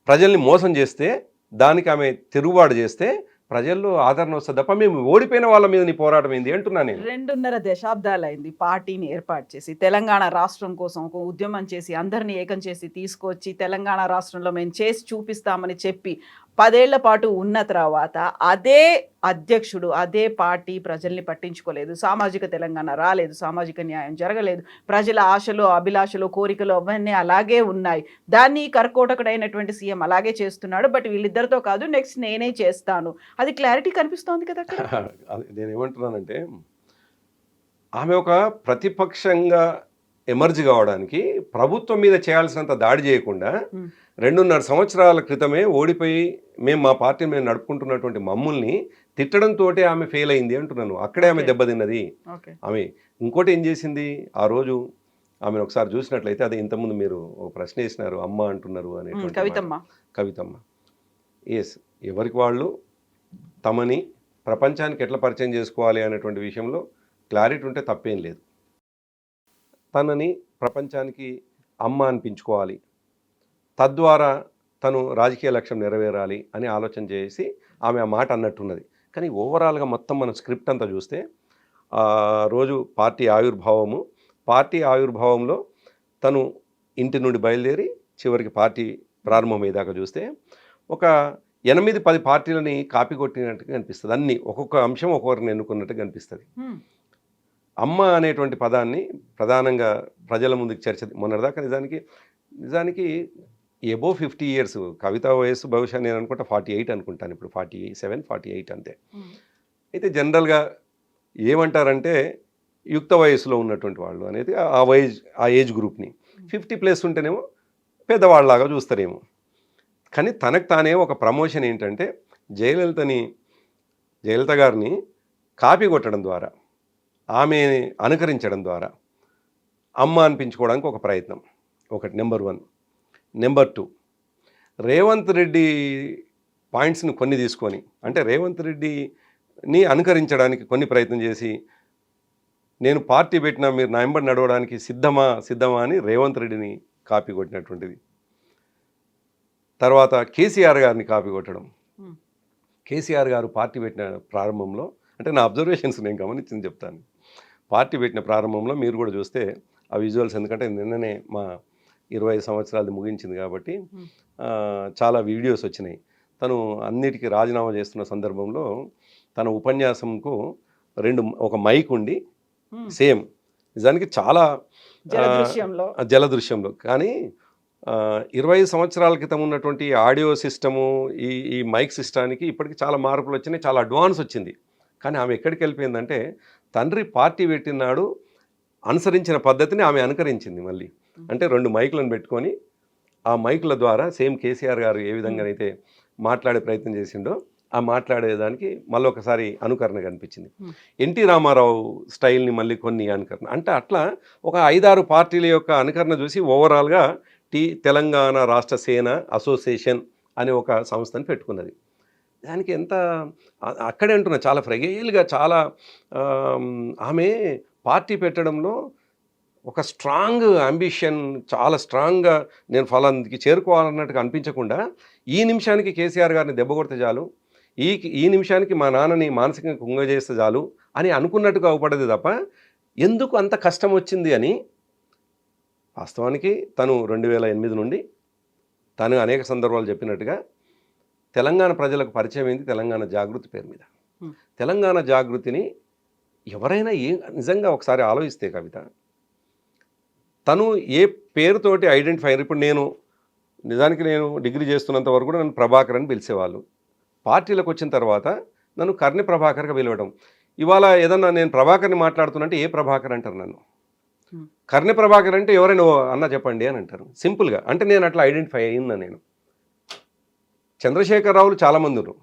Speaker 3: ప్రజల్ని మోసం చేస్తే, దానికి ఆమె తిరుగుబాటు చేస్తే ప్రజల్లో ఆదరణ వస్తుంది తప్ప మేము ఓడిపోయిన వాళ్ళ మీద నీ పోరాటం ఏంది అంటున్నా నేను.
Speaker 2: 2.5 దశాబ్దాలు అయింది పార్టీని ఏర్పాటు చేసి, తెలంగాణ రాష్ట్రం కోసం ఒక ఉద్యమం చేసి, అందరినీ ఏకం చేసి తీసుకొచ్చి తెలంగాణ రాష్ట్రంలో మేము చేసి చూపిస్తామని చెప్పి 10 ఏళ్ల పాటు ఉన్న తర్వాత అదే అధ్యక్షుడు, అదే పార్టీ ప్రజల్ని పట్టించుకోలేదు, సామాజిక తెలంగాణ రాలేదు, సామాజిక న్యాయం జరగలేదు, ప్రజల ఆశలు అభిలాషలు కోరికలు అవన్నీ అలాగే ఉన్నాయి. దాన్ని కర్కోటకుడైనటువంటి సీఎం అలాగే చేస్తున్నాడు. బట్ వీళ్ళిద్దరితో కాదు, నెక్స్ట్ నేనే చేస్తాను, అది క్లారిటీ కనిపిస్తోంది కదా.
Speaker 3: నేను ఏమంటున్నానంటే, ఆమె ఒక ప్రతిపక్షంగా ఎమర్జ్ కావడానికి ప్రభుత్వం మీద చేయాల్సినంత దాడి చేయకుండా 2.5 సంవత్సరాల క్రితమే ఓడిపోయి మేము మా పార్టీని మేము నడుపుకుంటున్నటువంటి మమ్మల్ని తిట్టడంతో ఆమె ఫెయిల్ అయింది అంటున్నాను. అక్కడే ఆమె దెబ్బతిన్నది. ఆమె ఇంకోటి ఏం చేసింది, ఆ రోజు ఆమెను ఒకసారి చూసినట్లయితే, అదే ఇంతకుముందు మీరు ఒక ప్రశ్న వేసినారు, అమ్మ అంటున్నారు అనేటువంటి కవితమ్మ. ఎస్, ఎవరికి వాళ్ళు తమని ప్రపంచానికి ఎట్లా పరిచయం చేసుకోవాలి అనేటువంటి విషయంలో క్లారిటీ ఉంటే తప్పేం లేదు. తనని ప్రపంచానికి అమ్మ అనిపించుకోవాలి, తద్వారా తను రాజకీయ లక్ష్యం నెరవేరాలి అని ఆలోచన చేసి ఆమె ఆ మాట అన్నట్టున్నది. కానీ ఓవరాల్గా మొత్తం మనం స్క్రిప్ట్ అంతా చూస్తే రోజు పార్టీ ఆవిర్భావంలో తను ఇంటి నుండి బయలుదేరి చివరికి పార్టీ ప్రారంభమయ్యేదాకా చూస్తే ఒక 8-10 పార్టీలని కాపీ కొట్టినట్టుగా కనిపిస్తుంది. అన్నీ ఒక్కొక్క అంశం ఒక్కొక్కరిని ఎన్నుకున్నట్టుగా కనిపిస్తుంది. అమ్మ అనేటువంటి పదాన్ని ప్రధానంగా ప్రజల ముందుకు చర్చ మొన్నటిదాకా నిజానికి ఎబో 50 years కవిత వయస్సు బహుశా నేను అనుకుంటా 48 అనుకుంటాను, ఇప్పుడు 47-48 అంతే. అయితే జనరల్గా ఏమంటారంటే యుక్త వయసులో ఉన్నటువంటి వాళ్ళు అనేది ఆ ఏజ్ గ్రూప్ని 50+ ఉంటేనేమో పెద్దవాళ్ళలాగా చూస్తారేమో. కానీ తనకు తానే ఒక ప్రమోషన్ ఏంటంటే జయలలిత గారిని కాపీ కొట్టడం ద్వారా, ఆమె అనుకరించడం ద్వారా అమ్మ అనిపించుకోవడానికి ఒక ప్రయత్నం. ఒకటి నెంబర్ 1. నెంబర్ 2, రేవంత్ రెడ్డి పాయింట్స్ని కొన్ని తీసుకొని, అంటే రేవంత్ రెడ్డిని అనుకరించడానికి కొన్ని ప్రయత్నం చేసి, నేను పార్టీ పెట్టినా మీరు నా వెంబడి నడవడానికి సిద్ధమా అని రేవంత్ రెడ్డిని కాపీ కొట్టినటువంటిది. తర్వాత కేసీఆర్ గారిని కాపీ కొట్టడం. కేసీఆర్ గారు పార్టీ పెట్టిన ప్రారంభంలో, అంటే నా అబ్జర్వేషన్స్ నేను గమనించింది చెప్తాను. పార్టీ పెట్టిన ప్రారంభంలో మీరు కూడా చూస్తే ఆ విజువల్స్, ఎందుకంటే నిన్ననే మా 25 సంవత్సరాలు ముగించింది కాబట్టి చాలా వీడియోస్ వచ్చినాయి. తను అన్నిటికీ రాజీనామా చేస్తున్న సందర్భంలో తన ఉపన్యాసంకు ఒక మైక్ ఉండి సేమ్ నిజానికి చాలా జలదృశ్యంలో, కానీ 25 సంవత్సరాల క్రితం ఉన్నటువంటి ఆడియో సిస్టము ఈ మైక్ సిస్టానికి ఇప్పటికి చాలా మార్పులు వచ్చినాయి, చాలా అడ్వాన్స్ వచ్చింది. కానీ ఆమె ఎక్కడికి వెళ్ళిపోయిందంటే, తండ్రి పార్టీ పెట్టినాడు అనుసరించిన పద్ధతిని ఆమె అనుకరించింది మళ్ళీ. అంటే 2 మైకులను పెట్టుకొని ఆ మైకుల ద్వారా సేమ్ కేసీఆర్ గారు ఏ విధంగానైతే మాట్లాడే ప్రయత్నం చేసిండో ఆ మాట్లాడేదానికి మళ్ళీ ఒకసారి అనుకరణ కనిపించింది. ఎన్టీ రామారావు స్టైల్ని మళ్ళీ కొన్ని అనుకరణ, అంటే అట్లా ఒక 5-6 పార్టీల యొక్క అనుకరణ చూసి ఓవరాల్గా తెలంగాణ రాష్ట్ర సేన అసోసియేషన్ అనే ఒక సంస్థని పెట్టుకున్నది. దానికి ఎంత అక్కడే అంటున్నా, చాలా ఫ్రెగైల్గా, చాలా ఆమె పార్టీ పెట్టడంలో ఒక స్ట్రాంగ్ అంబిషన్, చాలా స్ట్రాంగ్గా నేను ఫలానికి చేరుకోవాలన్నట్టుగా అనిపించకుండా, ఈ నిమిషానికి కేసీఆర్ గారిని దెబ్బ కొడితే చాలు, ఈ నిమిషానికి మా నాన్నని మానసికంగా కుంగజేస్తే చాలు అని అనుకున్నట్టుగా అవపడదు తప్ప ఎందుకు అంత కష్టం వచ్చింది అని. వాస్తవానికి తను 2008 నుండి తను అనేక సందర్భాలు చెప్పినట్టుగా తెలంగాణ ప్రజలకు పరిచయం అయింది తెలంగాణ జాగృతి పేరు మీద. తెలంగాణ జాగృతిని ఎవరైనా నిజంగా ఒకసారి ఆలోచిస్తే కవిత, తను ఏ పేరుతోటి ఐడెంటిఫై, ఇప్పుడు నేను డిగ్రీ చేస్తున్నంత వరకు కూడా నన్ను ప్రభాకర్ అని పిలిచేవాళ్ళు. పార్టీలకు వచ్చిన తర్వాత నన్ను కర్ణి ప్రభాకర్గా పిలవడం. ఇవాళ ఏదన్నా నేను ప్రభాకర్ని మాట్లాడుతున్నంటే ఏ ప్రభాకర్ అంటారు నన్ను. కర్ణి ప్రభాకర్ అంటే ఎవరైనా అన్న చెప్పండి అని అంటారు సింపుల్గా. అంటే నేను అట్లా ఐడెంటిఫై అయ్యిందా నేను. చంద్రశేఖరరావులు చాలామంది ఉన్నారు.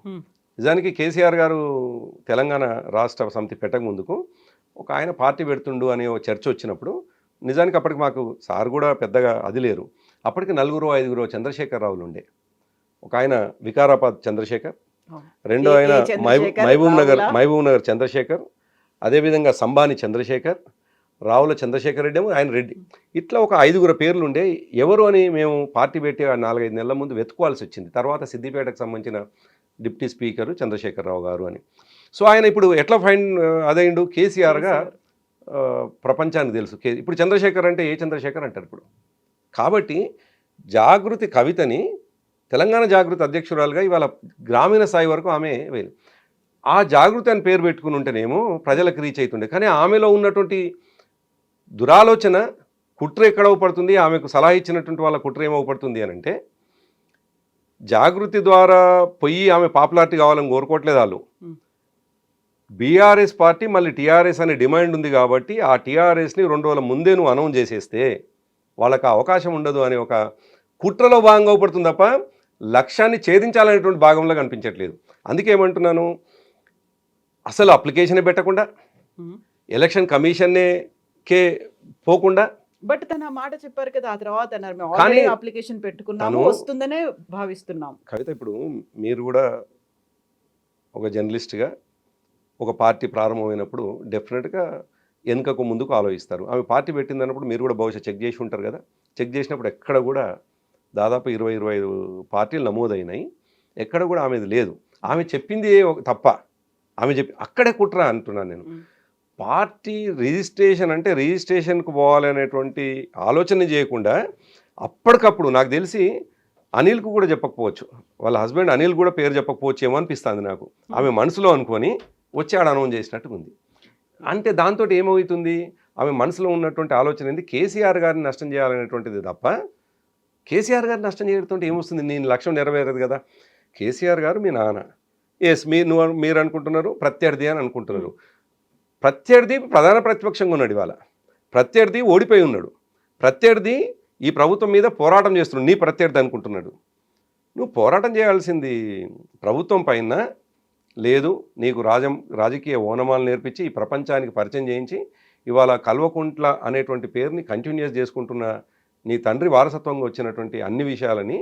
Speaker 3: నిజానికి కేసీఆర్ గారు తెలంగాణ రాష్ట్ర సమితి పెట్టక ముందుకు ఒక ఆయన పార్టీ పెడుతుండు అనే చర్చ వచ్చినప్పుడు, నిజానికి అప్పటికి మాకు సార్ కూడా పెద్దగా అది లేరు. అప్పటికి 4-5 చంద్రశేఖరరావులు ఉండే. ఒక ఆయన వికారాబాద్ చంద్రశేఖర్, రెండో ఆయన మహబూబ్ నగర్ చంద్రశేఖర్, అదేవిధంగా సంబాని చంద్రశేఖర్, రావుల చంద్రశేఖర్ రెడ్డి ఏమో ఆయన రెడ్డి. ఇట్లా ఒక 5 పేర్లు ఉండే. ఎవరు అని మేము పార్టీ పెట్టి 4-5 నెలల ముందు వెతుకోవాల్సి వచ్చింది. తర్వాత సిద్దిపేటకు సంబంధించిన డిప్యూటీ స్పీకర్ చంద్రశేఖరరావు గారు అని. సో ఆయన ఇప్పుడు ఎట్లా అదైండు కేసీఆర్గా ప్రపంచానికి తెలుసు. ఇప్పుడు చంద్రశేఖర్ అంటే ఏ చంద్రశేఖర్ అంటారు ఇప్పుడు. కాబట్టి జాగృతి కవితని తెలంగాణ జాగృతి అధ్యక్షురాలుగా ఇవాళ గ్రామీణ స్థాయి వరకు ఆమె వెళ్ళి, ఆ జాగృతి అని పేరు పెట్టుకుని ఉంటేనేమో ప్రజలకు రీచ్ అవుతుండే. కానీ ఆమెలో ఉన్నటువంటి దురాలోచన, కుట్ర ఎక్కడ అవపడుతుంది, ఆమెకు సలహా ఇచ్చినటువంటి వాళ్ళ కుట్ర ఏమవుపడుతుంది అని అంటే, జాగృతి ద్వారా పోయి ఆమె పాపులారిటీ కావాలని కోరుకోవట్లేదు వాళ్ళు. బీఆర్ఎస్ పార్టీ మళ్ళీ టీఆర్ఎస్ అనే డిమాండ్ ఉంది కాబట్టి ఆ టీఆర్ఎస్ని 2 రోజుల ముందే నువ్వు అనౌన్స్ చేసేస్తే వాళ్ళకి ఆ అవకాశం ఉండదు అనే ఒక కుట్రలో భాగంగా పడుతుంది తప్ప లక్ష్యాన్ని ఛేదించాలనేటువంటి భాగంలో కనిపించట్లేదు. అందుకే ఏమంటున్నాను, అసలు అప్లికేషన్ పెట్టకుండా ఎలక్షన్ కమిషన్కే పోకుండా.
Speaker 2: బట్ తన మాట చెప్పారు కదా, ఆ తర్వాత అన్నారు మేము
Speaker 3: కానీ
Speaker 2: ఆల్రెడీ అప్లికేషన్ పెట్టుకున్నాము, వస్తుందనే భావిస్తున్నాం.
Speaker 3: కవిత, ఇప్పుడు మీరు కూడా ఒక జర్నలిస్ట్గా ఒక పార్టీ ప్రారంభమైనప్పుడు డెఫినెట్గా వెనుకకు ముందుకు ఆలోచిస్తారు. ఆమె పార్టీ పెట్టిందన్నప్పుడు మీరు కూడా బహుశా చెక్ చేసి ఉంటారు కదా. చెక్ చేసినప్పుడు ఎక్కడ కూడా దాదాపు 20-25 పార్టీలు నమోదైనాయి, ఎక్కడ కూడా ఆమెది లేదు. ఆమె చెప్పింది తప్ప, ఆమె అక్కడే కుట్ర అంటున్నాను నేను. పార్టీ రిజిస్ట్రేషన్ అంటే రిజిస్ట్రేషన్కు పోవాలనేటువంటి ఆలోచన చేయకుండా అప్పటికప్పుడు, నాకు తెలిసి అనిల్కు కూడా చెప్పకపోవచ్చు, వాళ్ళ హస్బెండ్ అనిల్ కూడా పేరు చెప్పకపోవచ్చు ఏమో అనిపిస్తుంది నాకు. ఆమె మనసులో అనుకొని వచ్చి ఆడ అనౌన్స్ చేసినట్టు ఉంది. అంటే దాంతో ఏమవుతుంది, ఆమె మనసులో ఉన్నటువంటి ఆలోచన ఏంది, కేసీఆర్ గారిని నష్టం చేయాలనేటువంటిది తప్ప కేసీఆర్ గారిని నష్టం చేయడంతో ఏమొస్తుంది, నేను లక్ష్యం నెరవేరదు కదా. కేసీఆర్ గారు మీ నాన్న, ఎస్ మీరు అనుకుంటున్నారు ప్రత్యర్థి అని అనుకుంటున్నారు. ప్రత్యర్థి ప్రధాన ప్రతిపక్షంగా ఉన్నాడు, ఇవాళ ప్రత్యర్థి ఓడిపోయి ఉన్నాడు, ప్రత్యర్థి ఈ ప్రభుత్వం మీద పోరాటం చేస్తున్నాడు, నీ ప్రత్యర్థి అనుకుంటున్నాడు. నువ్వు పోరాటం చేయాల్సింది ప్రభుత్వం పైన లేదు, నీకు రాజకీయ ఓనమాలు నేర్పించి ఈ ప్రపంచానికి పరిచయం చేయించి ఇవాళ కల్వకుంట్ల అనేటువంటి పేరుని కంటిన్యూస్ చేసుకుంటున్న నీ తండ్రి వారసత్వంగా వచ్చినటువంటి అన్ని విషయాలని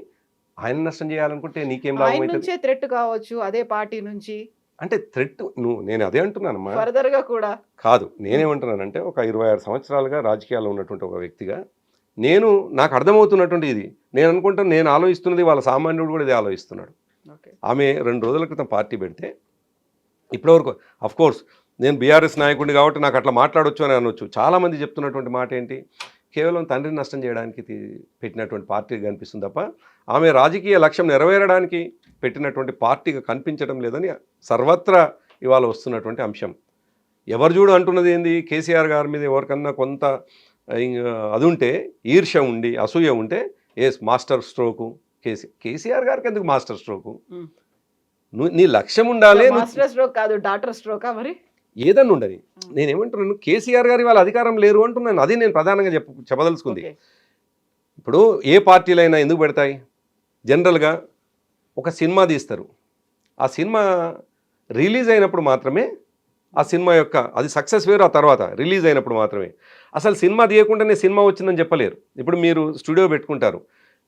Speaker 3: ఆయన నష్టం చేయాలనుకుంటే నీకేం లాభం అవుతుంది?
Speaker 2: థ్రెట్ కావచ్చు అదే పార్టీ నుంచి,
Speaker 3: అంటే థ్రెట్ నేను అదే అంటున్నానమ్మా.
Speaker 2: ఫర్దర్ గా కూడా
Speaker 3: కాదు, నేనేమంటున్నానంటే ఒక 26 సంవత్సరాలుగా రాజకీయాల్లో ఉన్నటువంటి ఒక వ్యక్తిగా నాకు అర్థమవుతున్నటువంటి ఇది నేను అనుకుంటాను, నేను ఆలోచిస్తున్నది వాళ్ళ సామాన్యుడు కూడా ఇదే ఆలోచిస్తున్నాడు. ఆమె 2 రోజుల క్రితం పార్టీ పెడితే ఇప్పటివరకు అఫ్కోర్స్ నేను బీఆర్ఎస్ నాయకుడిని కాబట్టి నాకు అట్లా మాట్లాడొచ్చు అని అనొచ్చు. చాలామంది చెప్తున్నటువంటి మాట ఏంటి, కేవలం తండ్రిని నష్టం చేయడానికి పెట్టినటువంటి పార్టీగా కనిపిస్తుంది తప్ప ఆమె రాజకీయ లక్ష్యం నెరవేరడానికి పెట్టినటువంటి పార్టీగా కనిపించడం లేదని సర్వత్రా ఇవాళ వస్తున్నటువంటి అంశం. ఎవరు చూడు అంటున్నది ఏంది, కేసీఆర్ గారి మీద ఎవరికన్నా కొంత అది ఉంటే, ఈర్ష్య ఉండి అసూయ ఉంటే మాస్టర్ స్ట్రోకు కేసీఆర్ గారికి ఎందుకు మాస్టర్ స్ట్రోకు, నీ లక్ష్యం ఉండాలి.
Speaker 2: మాస్టర్ స్ట్రోక్ కాదు, డాక్టర్ స్ట్రోకా మరి
Speaker 3: ఏదన్నా ఉండని. నేనేమంటున్నాను, కేసీఆర్ గారి వాళ్ళ అధికారం లేరు అంటున్నాను. అది నేను ప్రధానంగా చెప్పదలుచుకుంది. ఇప్పుడు ఏ పార్టీలైనా ఎందుకు పెడతాయి, జనరల్గా ఒక సినిమా తీస్తారు, ఆ సినిమా రిలీజ్ అయినప్పుడు మాత్రమే ఆ సినిమా యొక్క అది సక్సెస్ వేరు, ఆ తర్వాత రిలీజ్ అయినప్పుడు మాత్రమే. అసలు సినిమా తీయకుండానే సినిమా వచ్చిందని చెప్పలేరు. ఇప్పుడు మీరు స్టూడియో పెట్టుకుంటారు,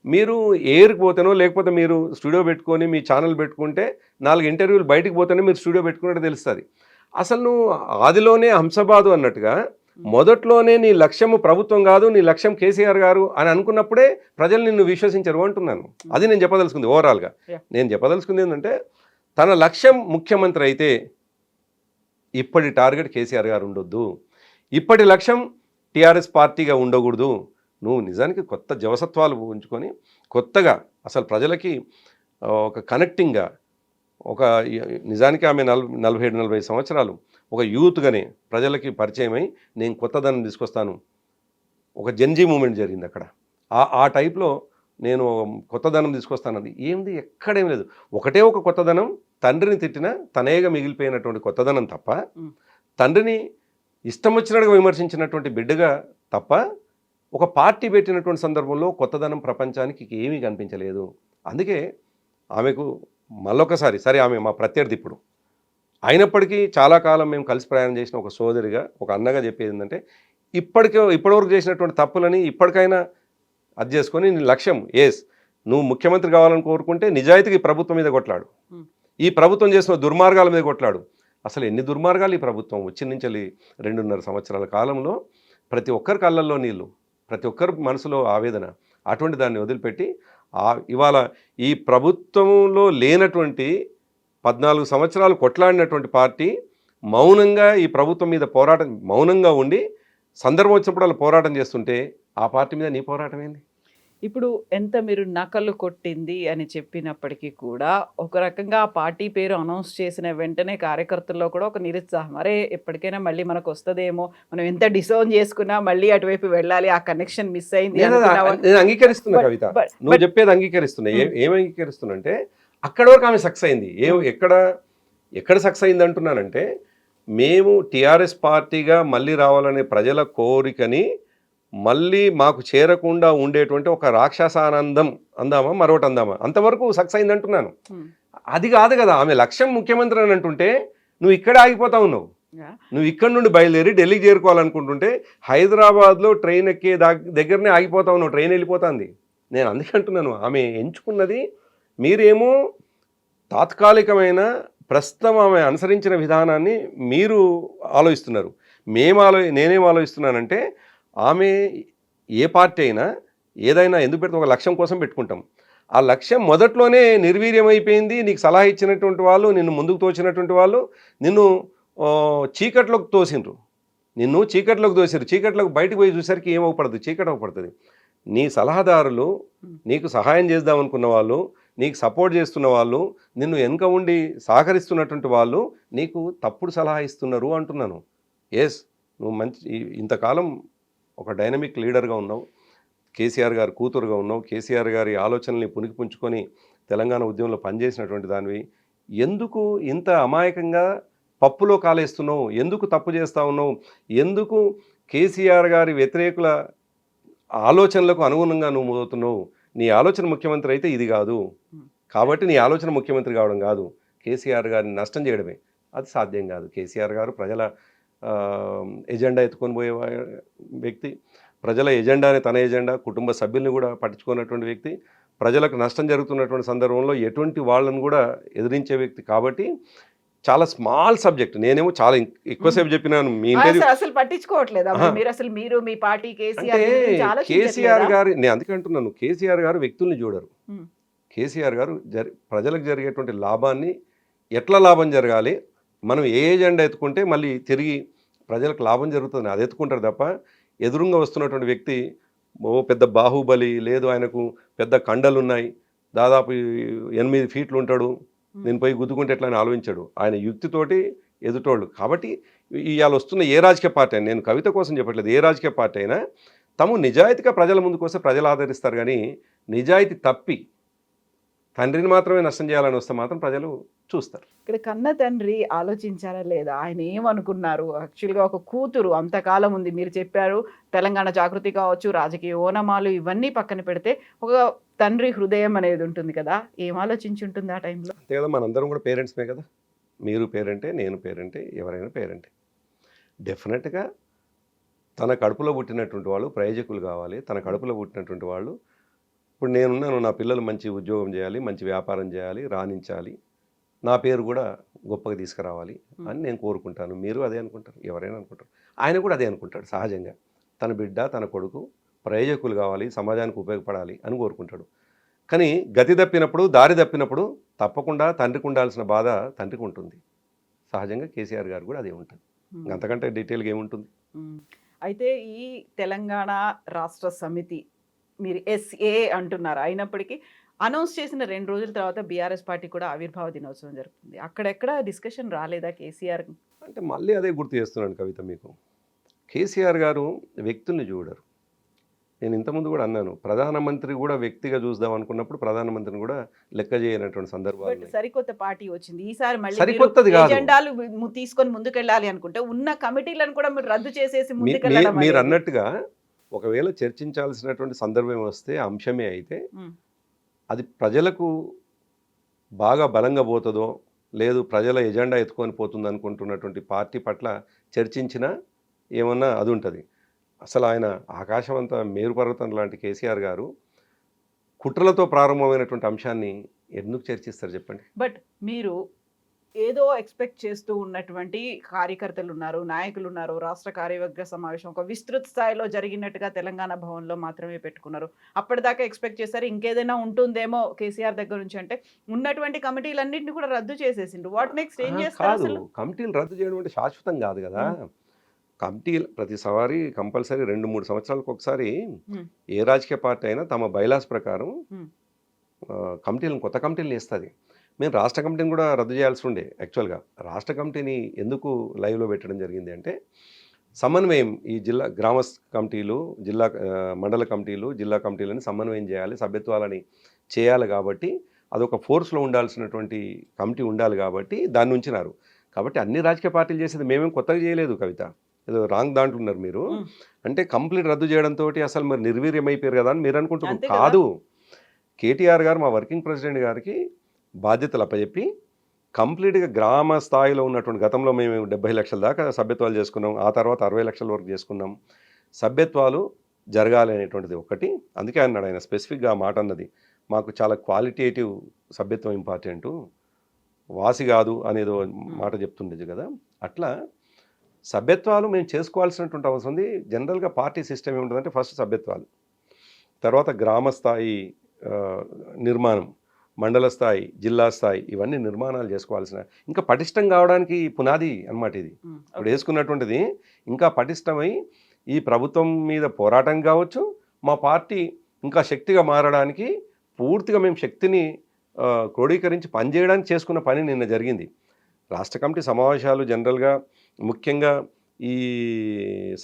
Speaker 3: మీరు ఎయిర్కి పోతేనో లేకపోతే మీరు స్టూడియో పెట్టుకొని మీ ఛానల్ పెట్టుకుంటే 4 ఇంటర్వ్యూలు బయటకు పోతేనే మీరు స్టూడియో పెట్టుకున్నట్టు తెలుస్తుంది. అసలు నువ్వు ఆదిలోనే హంసబాదు అన్నట్టుగా మొదట్లోనే నీ లక్ష్యము ప్రభుత్వం కాదు, నీ లక్ష్యం కేసీఆర్ గారు అని అనుకున్నప్పుడే ప్రజలు నిన్ను విశ్వసించరు అంటున్నాను. అది నేను చెప్పదలుచుకుంది. ఓవరాల్గా నేను చెప్పదలుచుకుంది ఏంటంటే, తన లక్ష్యం ముఖ్యమంత్రి అయితే ఇప్పటి టార్గెట్ కేసీఆర్ గారు ఉండొద్దు, ఇప్పటి లక్ష్యం టీఆర్ఎస్ పార్టీగా ఉండకూడదు. నువ్వు నిజానికి కొత్త జవసత్వాలు ఉంచుకొని కొత్తగా అసలు ప్రజలకి ఒక కనెక్టింగ్గా ఒక నిజానికి ఆమె 47-45 సంవత్సరాలు ఒక యూత్గానే ప్రజలకి పరిచయం అయి నేను కొత్తదనం తీసుకొస్తాను, ఒక జెన్జీ మూమెంట్ జరిగింది అక్కడ. ఆ టైప్లో నేను కొత్తదనం తీసుకొస్తానది ఏంది, ఎక్కడేం లేదు. ఒకటే ఒక కొత్తదనం, తండ్రిని తిట్టిన తనేగా మిగిలిపోయినటువంటి కొత్తదనం తప్ప, తండ్రిని ఇష్టం వచ్చినట్టుగా విమర్శించినటువంటి బిడ్డగా తప్ప, ఒక పార్టీ పెట్టినటువంటి సందర్భంలో కొత్తదనం ప్రపంచానికి ఏమీ కనిపించలేదు. అందుకే ఆమెకు మళ్ళొకసారి, సరే ఆమె మా ప్రత్యర్థి ఇప్పుడు అయినప్పటికీ చాలా కాలం మేము కలిసి ప్రయాణం చేసిన ఒక సోదరిగా, ఒక అన్నగా చెప్పేది ఏంటంటే, ఇప్పటివరకు చేసినటువంటి తప్పులని ఇప్పటికైనా అది చేసుకొని నీ లక్ష్యం నువ్వు ముఖ్యమంత్రి కావాలని కోరుకుంటే నిజాయితీగా ఈ ప్రభుత్వం మీద కొట్లాడు, ఈ ప్రభుత్వం చేసిన దుర్మార్గాల మీద కొట్లాడు. అసలు ఎన్ని దుర్మార్గాలు ఈ ప్రభుత్వం వచ్చి నుంచి 2.5 సంవత్సరాల కాలంలో ప్రతి ఒక్కరి కళ్ళల్లో నీళ్ళు, ప్రతి ఒక్కరి మనసులో ఆవేదన, అటువంటి దాన్ని వదిలిపెట్టి ఇవాళ ఈ ప్రభుత్వంలో లేనటువంటి 14 సంవత్సరాలు కొట్లాడినటువంటి పార్టీ మౌనంగా ఈ ప్రభుత్వం మీద మౌనంగా ఉండి సందర్భం వచ్చినప్పుడు వాళ్ళు పోరాటం చేస్తుంటే ఆ పార్టీ మీద నీ పోరాటం ఏంది?
Speaker 2: ఇప్పుడు ఎంత మీరు నకలు కొట్టింది అని చెప్పినప్పటికీ కూడా ఒక రకంగా ఆ పార్టీ పేరు అనౌన్స్ చేసిన వెంటనే కార్యకర్తల్లో కూడా ఒక నిరుత్సాహం, అరే ఎప్పటికైనా మళ్ళీ మనకు వస్తుందేమో, మనం ఎంత డిసౌన్ చేసుకున్నా మళ్ళీ అటువైపు వెళ్ళాలి, ఆ కనెక్షన్ మిస్ అయింది.
Speaker 3: నేను అంగీకరిస్తున్నా కవిత, నువ్వు చెప్పేది అంగీకరిస్తున్నా. ఏం అంగీకరిస్తున్నా అంటే, అక్కడ వరకు ఆమె సక్సెస్ అయింది. ఎక్కడ సక్సెస్ అయింది అంటున్నానంటే, మేము టీఆర్ఎస్ పార్టీగా మళ్ళీ రావాలనే ప్రజల కోరికని మళ్ళీ మాకు చేరకుండా ఉండేటువంటి ఒక రాక్షసానందం అందామా మరొకటి అందామా అంతవరకు సక్సెస్ అయింది అంటున్నాను. అది కాదు కదా ఆమె లక్ష్యం ముఖ్యమంత్రి అని అంటుంటే నువ్వు ఇక్కడే ఆగిపోతా ఉన్నావు. నువ్వు ఇక్కడ నుండి బయలుదేరి ఢిల్లీకి చేరుకోవాలనుకుంటుంటే హైదరాబాద్లో ట్రైన్ ఎక్కే దగ్గరనే ఆగిపోతా ఉన్నావు, ట్రైన్ వెళ్ళిపోతుంది. నేను అందుకే అంటున్నాను ఆమె ఎంచుకున్నది మీరేమో తాత్కాలికమైన ప్రస్తుతం ఆమె అనుసరించిన విధానాన్ని మీరు ఆలోచిస్తున్నారు. నేనేం ఆలోచిస్తున్నానంటే ఆమె ఏ పార్టీ అయినా ఏదైనా ఎందుకు పెడితే ఒక లక్ష్యం కోసం పెట్టుకుంటాం. ఆ లక్ష్యం మొదట్లోనే నిర్వీర్యమైపోయింది. నీకు సలహా ఇచ్చినటువంటి వాళ్ళు, నిన్ను ముందుకు తోచినటువంటి వాళ్ళు నిన్ను చీకట్లోకి తోసిండ్రు. చీకట్లోకి బయటకు పోయి చూసరికి ఏమవుపడుతుంది, చీకటి అవపడుతుంది. నీ సలహాదారులు, నీకు సహాయం చేద్దామనుకున్న వాళ్ళు, నీకు సపోర్ట్ చేస్తున్న వాళ్ళు, నిన్ను వెనుక ఉండి సహకరిస్తున్నటువంటి వాళ్ళు నీకు తప్పుడు సలహా ఇస్తున్నారు అంటున్నాను. ఎస్, నువ్వు ఇంతకాలం ఒక డైనమిక్ లీడర్గా ఉన్నావు, కేసీఆర్ గారు కూతురుగా ఉన్నావు, కేసీఆర్ గారి ఆలోచనల్ని పుణికిపుంచుకొని తెలంగాణ ఉద్యమంలో పనిచేసినటువంటి దానివి. ఎందుకు ఇంత అమాయకంగా పప్పులో కాలేస్తున్నావు? ఎందుకు తప్పు చేస్తూ ఉన్నావు? ఎందుకు కేసీఆర్ గారి వ్యతిరేకుల ఆలోచనలకు అనుగుణంగా నువ్వు మోదుతున్నావు? నీ ఆలోచన ముఖ్యమంత్రి అయితే ఇది కాదు, కాబట్టి నీ ఆలోచన ముఖ్యమంత్రి కావడం కాదు, కేసీఆర్ గారిని నష్టం చేయడమే. అది సాధ్యం కాదు. కేసీఆర్ గారు ప్రజల ఎజెండా ఎత్తుకొని పోయే వ్యక్తి, ప్రజల ఎజెండాని తన ఎజెండా, కుటుంబ సభ్యుల్ని కూడా పట్టించుకున్నటువంటి వ్యక్తి, ప్రజలకు నష్టం జరుగుతున్నటువంటి సందర్భంలో ఎటువంటి వాళ్ళను కూడా ఎదిరించే వ్యక్తి. కాబట్టి చాలా స్మాల్ సబ్జెక్ట్, నేనేమో చాలా ఎక్కువసేపు చెప్పినాను. మీ
Speaker 2: అసలు పట్టించుకోవట్లేదు మీరు, అసలు మీరు మీ పార్టీ
Speaker 3: కేసీఆర్ గారు, నేను అందుకే అంటున్నాను, కేసీఆర్ గారు వ్యక్తుల్ని చూడరు. కేసీఆర్ గారు ప్రజలకు జరిగేటువంటి లాభాన్ని ఎట్లా లాభం జరగాలి, మనం ఏ ఎజెండా ఎత్తుకుంటే మళ్ళీ తిరిగి ప్రజలకు లాభం జరుగుతుంది అది ఎత్తుకుంటారు తప్ప ఎదురుగా వస్తున్నటువంటి వ్యక్తి పెద్ద బాహుబలి లేదు, ఆయనకు పెద్ద కండలు ఉన్నాయి, దాదాపు 8 ఫీట్లు ఉంటాడు, నేను పోయి గుద్దుకుంటే ఎట్లా అని ఆలోచించాడు. ఆయన యుక్తితోటి ఎదుటోళ్ళు. కాబట్టి ఇవాళ వస్తున్న ఏ రాజకీయ పార్టీ అయినా, నేను కవిత కోసం చెప్పట్లేదు, ఏ రాజకీయ పార్టీ అయినా తాము నిజాయితీగా ప్రజల ముందుకు వస్తే ప్రజలు ఆదరిస్తారు. కానీ నిజాయితీ తప్పి తండ్రిని మాత్రమే నష్టం చేయాలని వస్తే మాత్రం ప్రజలు చూస్తారు.
Speaker 2: ఇక్కడ కన్న తండ్రి ఆలోచించారా లేదా, ఆయన ఏమనుకున్నారు? యాక్చువల్గా ఒక కూతురు అంతకాలం ఉంది, మీరు చెప్పారు తెలంగాణ జాగృతి కావచ్చు, రాజకీయ ఓనమాలు ఇవన్నీ పక్కన పెడితే ఒక తండ్రి హృదయం అనేది ఉంటుంది కదా, ఏం ఆలోచించి ఉంటుంది ఆ టైంలో?
Speaker 3: అంతే కదా, మనందరం కూడా పేరెంట్స్మే కదా. మీరు పేరెంటే, నేను పేరెంటే, ఎవరైనా పేరెంటే. డెఫినెట్గా తన కడుపులో పుట్టినటువంటి వాళ్ళు ప్రయోజకులు కావాలి. తన కడుపులో పుట్టినటువంటి వాళ్ళు, ఇప్పుడు నేనున్నాను, నా పిల్లలు మంచి ఉద్యోగం చేయాలి, మంచి వ్యాపారం చేయాలి, రాణించాలి, నా పేరు కూడా గొప్పగా తీసుకురావాలి అని నేను కోరుకుంటాను. మీరు అదే అనుకుంటారు, ఎవరైనా అనుకుంటారు. ఆయన కూడా అదే అనుకుంటాడు సహజంగా. తన బిడ్డ, తన కొడుకు ప్రయోజకులు కావాలి, సమాజానికి ఉపయోగపడాలి అని కోరుకుంటాడు. కానీ గతి తప్పినప్పుడు, దారి తప్పినప్పుడు తప్పకుండా తండ్రికి ఉండాల్సిన బాధ తండ్రికి ఉంటుంది. సహజంగా కేసీఆర్ గారు కూడా అదే ఉంటుంది. అంతకంటే డీటెయిల్గా ఏముంటుంది?
Speaker 2: అయితే ఈ తెలంగాణ రాష్ట్ర సమితి మీరు SA అంటున్నారు, అయినప్పటికీ అనౌన్స్ చేసిన 2 రోజుల తర్వాత బీఆర్ఎస్ పార్టీ కూడా ఆవిర్భావ దినోత్సవం జరుగుతుంది. అక్కడెక్కడ డిస్కషన్ రాలేదా కేసీఆర్?
Speaker 3: అంటే మళ్ళీ అదే గుర్తు చేస్తున్నాను కవిత మీకు. కేసీఆర్ గారు వ్యక్తుల్ని చూడరు. నేను ఇంతకుముందు కూడా అన్నాను, ప్రధానమంత్రి కూడా వ్యక్తిగా చూద్దాం అనుకున్నప్పుడు ప్రధానమంత్రిని కూడా లెక్క చేయనటువంటి సందర్భాలు.
Speaker 2: సరికొత్త పార్టీ వచ్చింది ఈసారి, మళ్ళీ
Speaker 3: సరికొత్తది కాదు,
Speaker 2: ఎజెండాలు తీసుకొని ముందుకెళ్ళాలి అనుకుంటే ఉన్న కమిటీలను కూడా మీరు రద్దు చేసేసి ముందుకెళ్ళడం.
Speaker 3: మీరు అన్నట్టుగా ఒకవేళ చర్చించాల్సినటువంటి సందర్భం వస్తే, అంశమే అయితే అది ప్రజలకు బాగా బలంగా పోతుందో లేదు ప్రజల ఎజెండా ఎత్తుకొని పోతుంది అనుకుంటున్నటువంటి పార్టీ పట్ల చర్చించినా ఏమన్నా అది ఉంటుంది. అసలు ఆయన ఆకాశం అంతా మేరుపర్వతం లాంటి కేసీఆర్ గారు కుట్రలతో ప్రారంభమైనటువంటి అంశాన్ని ఎందుకు చర్చిస్తారు చెప్పండి?
Speaker 2: బట్ మీరు ఏదో ఎక్స్పెక్ట్ చేస్తూ ఉన్నటువంటి కార్యకర్తలు ఉన్నారు, నాయకులు ఉన్నారు. రాష్ట్ర కార్యవర్గ సమావేశం ఒక విస్తృత స్థాయిలో జరిగినట్టుగా తెలంగాణ భవన్లో మాత్రమే పెట్టుకున్నారు. అప్పటిదాకా ఎక్స్పెక్ట్ చేశారు ఇంకేదైనా ఉంటుందేమో కేసీఆర్ దగ్గర నుంచి, అంటే ఉన్నటువంటి కమిటీలన్నింటినీ కూడా రద్దు చేసేసిండు. వాట్ నెక్స్ట్ ఏం చేస్తారు?
Speaker 3: కమిటీలు రద్దు చేయడం అంటే శాశ్వతం కాదు కదా. కమిటీలు ప్రతిసారి కంపల్సరీ 2-3 సంవత్సరాలకు ఒకసారి ఏ రాజకీయ పార్టీ అయినా తమ బైలాస్ ప్రకారం కొత్త కమిటీలను వేస్తుంది. మేము రాష్ట్ర కమిటీని కూడా రద్దు చేయాల్సి ఉండే. యాక్చువల్గా రాష్ట్ర కమిటీని ఎందుకు లైవ్లో పెట్టడం జరిగింది అంటే, సమన్వయం ఈ జిల్లా గ్రామ కమిటీలు, జిల్లా మండల కమిటీలు, జిల్లా కమిటీలని సమన్వయం చేయాలి, సభ్యత్వాలని చేయాలి. కాబట్టి అదొక ఫోర్స్లో ఉండాల్సినటువంటి కమిటీ ఉండాలి కాబట్టి దాన్ని ఉంచినారు. కాబట్టి అన్ని రాజకీయ పార్టీలు చేసేది మేమేం కొత్తగా చేయలేదు కవిత, ఏదో రాంగ్ దాంట్లో ఉన్నారు మీరు. అంటే కంప్లీట్ రద్దు చేయడంతో అసలు మరి నిర్వీర్యమైపోయారు కదా అని మీరు అనుకుంటున్నారు.
Speaker 2: అంతే కదా.
Speaker 3: కాదు, కేటీఆర్ గారు మా వర్కింగ్ ప్రెసిడెంట్ గారికి బాధ్యతలు అప్పచెప్పి కంప్లీట్గా గ్రామ స్థాయిలో ఉన్నటువంటి గతంలో మేము 70 లక్షల దాకా సభ్యత్వాలు చేసుకున్నాం, ఆ తర్వాత 60 లక్షల వరకు చేసుకున్నాం. సభ్యత్వాలు జరగాలి అనేటువంటిది ఒకటి. అందుకే అన్నాడు ఆయన స్పెసిఫిక్గా ఆ మాట అన్నది, మాకు చాలా క్వాలిటేటివ్ సభ్యత్వం ఇంపార్టెంటు, వాసి కాదు అనేదో మాట చెప్తుండేది కదా. అట్లా సభ్యత్వాలు మేము చేసుకోవాల్సినటువంటి అవసరం ఉంది. జనరల్గా పార్టీ సిస్టమ్ ఏముంటుందంటే ఫస్ట్ సభ్యత్వాలు, తర్వాత గ్రామ స్థాయి నిర్మాణం, మండల స్థాయి, జిల్లా స్థాయి, ఇవన్నీ నిర్మాణాలు చేసుకోవాల్సిన, ఇంకా పటిష్టం కావడానికి పునాది అన్నమాట ఇది. ఇప్పుడు వేసుకున్నటువంటిది ఇంకా పటిష్టమై ఈ ప్రభుత్వం మీద పోరాటం కావచ్చు, మా పార్టీ ఇంకా శక్తిగా మారడానికి పూర్తిగా మేము శక్తిని క్రోడీకరించి పనిచేయడానికి చేసుకున్న పని నిన్న జరిగింది. రాష్ట్ర కమిటీ సమావేశాలు జనరల్గా ముఖ్యంగా ఈ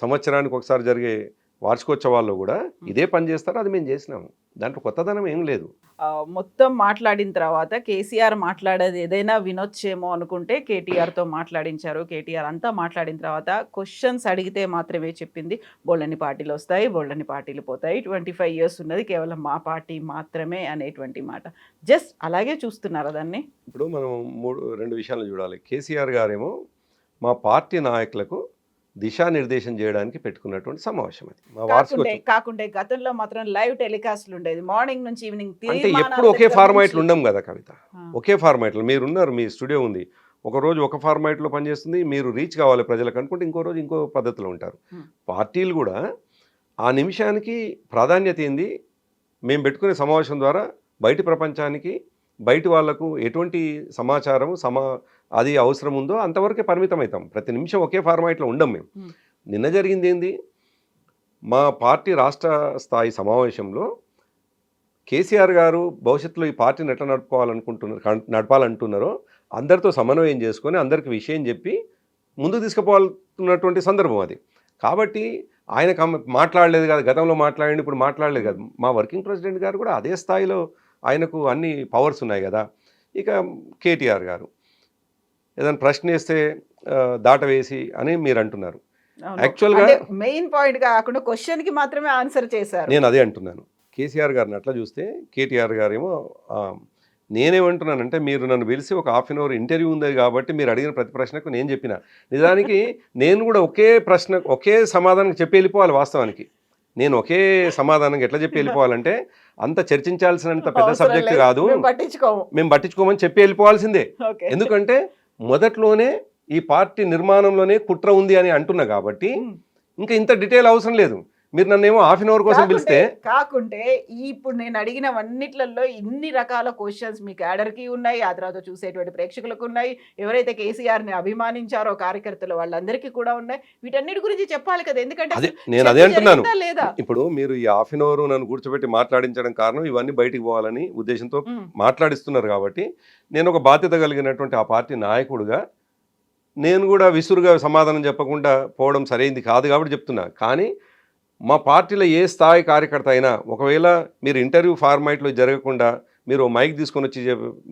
Speaker 3: సంవత్సరానికి ఒకసారి జరిగే వార్షికోత్సవాల్లో కూడా ఇదే పని చేస్తారు, అది మేము చేసినాము. దాంట్లో కొత్తదనం ఏం లేదు.
Speaker 2: మొత్తం మాట్లాడిన తర్వాత కేసీఆర్ మాట్లాడేది ఏదైనా వినొచ్చేమో అనుకుంటే కేటీఆర్తో మాట్లాడించారు. కేటీఆర్ అంతా మాట్లాడిన తర్వాత క్వశ్చన్స్ అడిగితే మాత్రమే చెప్పింది బోళ్ళని పార్టీలు వస్తాయి, బోళ్ళని పార్టీలు పోతాయి, 25 years ఉన్నది కేవలం మా పార్టీ మాత్రమే అనేటువంటి మాట. జస్ట్ అలాగే చూస్తున్నారా దాన్ని?
Speaker 3: ఇప్పుడు మనం 2 విషయాలు చూడాలి. కేసీఆర్ గారేమో మా పార్టీ నాయకులకు దిశానిర్దేశం చేయడానికి పెట్టుకున్నటువంటి సమావేశం అది. మా వార్షికోత్సవం
Speaker 2: కాకుండా గతంలో మాత్రం లైవ్ టెలికాస్ట్లు ఉండేది, మార్నింగ్ నుంచి ఈవినింగ్.
Speaker 3: అంటే ఎప్పుడు ఒకే ఫార్మాట్లో ఉండం కదా కవిత, ఒకే ఫార్మాట్లో మీరున్నారు, మీ స్టూడియో ఉంది, ఒక రోజు ఒక ఫార్మాట్లో పనిచేస్తుంది, మీరు రీచ్ కావాలి ప్రజలకు అనుకుంటే ఇంకో రోజు ఇంకో పద్ధతిలో ఉంటారు. పార్టీలు కూడా ఆ నిమిషానికి ప్రాధాన్యత ఏంది, మేము పెట్టుకునే సమావేశం ద్వారా బయటి ప్రపంచానికి, బయటి వాళ్లకు ఎటువంటి సమాచారం అది అవసరం ఉందో అంతవరకే పరిమితం అవుతాం. ప్రతి నిమిషం ఒకే ఫార్మాట్లో ఉండం మేము. నిన్న జరిగింది ఏంది, మా పార్టీ రాష్ట్ర స్థాయి సమావేశంలో కేసీఆర్ గారు భవిష్యత్తులో ఈ పార్టీని ఎట్లా నడపాలంటున్నారో అందరితో సమన్వయం చేసుకొని అందరికి విషయం చెప్పి ముందుకు తీసుకుపోవాలన్నటువంటి సందర్భం అది. కాబట్టి ఆయన మాట్లాడలేదు కదా, గతంలో మాట్లాడండి, ఇప్పుడు మాట్లాడలేదు కదా. మా వర్కింగ్ ప్రెసిడెంట్ గారు కూడా అదే స్థాయిలో ఆయనకు అన్ని పవర్స్ ఉన్నాయి కదా. ఇక కేటీఆర్ గారు ఏదైనా ప్రశ్న వేస్తే దాటవేసి అని మీరు అంటున్నారు. యాక్చువల్గా
Speaker 2: మెయిన్ పాయింట్ కాకుండా క్వశ్చన్ కి మాత్రమే ఆన్సర్ చేశారు.
Speaker 3: నేను అదే అంటున్నాను. కేసీఆర్ గారిని అట్లా చూస్తే కేటీఆర్ గారేమో నేనేమంటున్నానంటే, మీరు నన్ను పిలిచి ఒక 1/2 hour ఇంటర్వ్యూ ఉంది కాబట్టి మీరు అడిగిన ప్రతి ప్రశ్నకు నేను చెప్పిన, నిజానికి నేను కూడా ఒకే సమాధానం చెప్పి వెళ్ళిపోవాలి. వాస్తవానికి నేను ఒకే సమాధానం ఎట్లా చెప్పి వెళ్ళిపోవాలంటే, అంత చర్చించాల్సినంత పెద్ద సబ్జెక్ట్ కాదు, మేము పట్టించుకోమని చెప్పి వెళ్ళిపోవాల్సిందే. ఎందుకంటే మొదట్లోనే ఈ పార్టీ నిర్మాణంలోనే కుట్ర ఉంది అని అంటున్నా కాబట్టి ఇంకా ఇంత డీటెయిల్ అవసరం లేదు. మీరు నన్ను ఏమో 1/2 hour కోసం పిలిస్తే
Speaker 2: కాకుంటే ఇప్పుడు నేను అడిగినవన్నిట్లలో ఇన్ని రకాల క్వశ్చన్స్ మీ క్యాడర్కి ఉన్నాయి, ఆ తర్వాత చూసేటువంటి ప్రేక్షకులకు ఉన్నాయి, ఎవరైతే కేసీఆర్ని అభిమానించారో కార్యకర్తలు వాళ్ళందరికీ కూడా ఉన్నాయి. వీటన్నిటి గురించి చెప్పాలి కదా, ఎందుకంటే
Speaker 3: నేను అదే అంటున్నాను. ఇప్పుడు మీరు ఈ 1/2 hour నన్ను కూర్చోబెట్టి మాట్లాడించడం కారణం ఇవన్నీ బయటికి పోవాలని ఉద్దేశంతో మాట్లాడిస్తున్నారు. కాబట్టి నేను ఒక బాధ్యత కలిగినటువంటి ఆ పార్టీ నాయకుడిగా నేను కూడా విసురుగా సమాధానం చెప్పకుండా పోవడం సరైంది కాదు కాబట్టి చెప్తున్నా. కానీ మా పార్టీలో ఏ స్థాయి కార్యకర్త అయినా ఒకవేళ మీరు ఇంటర్వ్యూ ఫార్మాట్లో జరగకుండా మీరు మైక్ తీసుకొని వచ్చి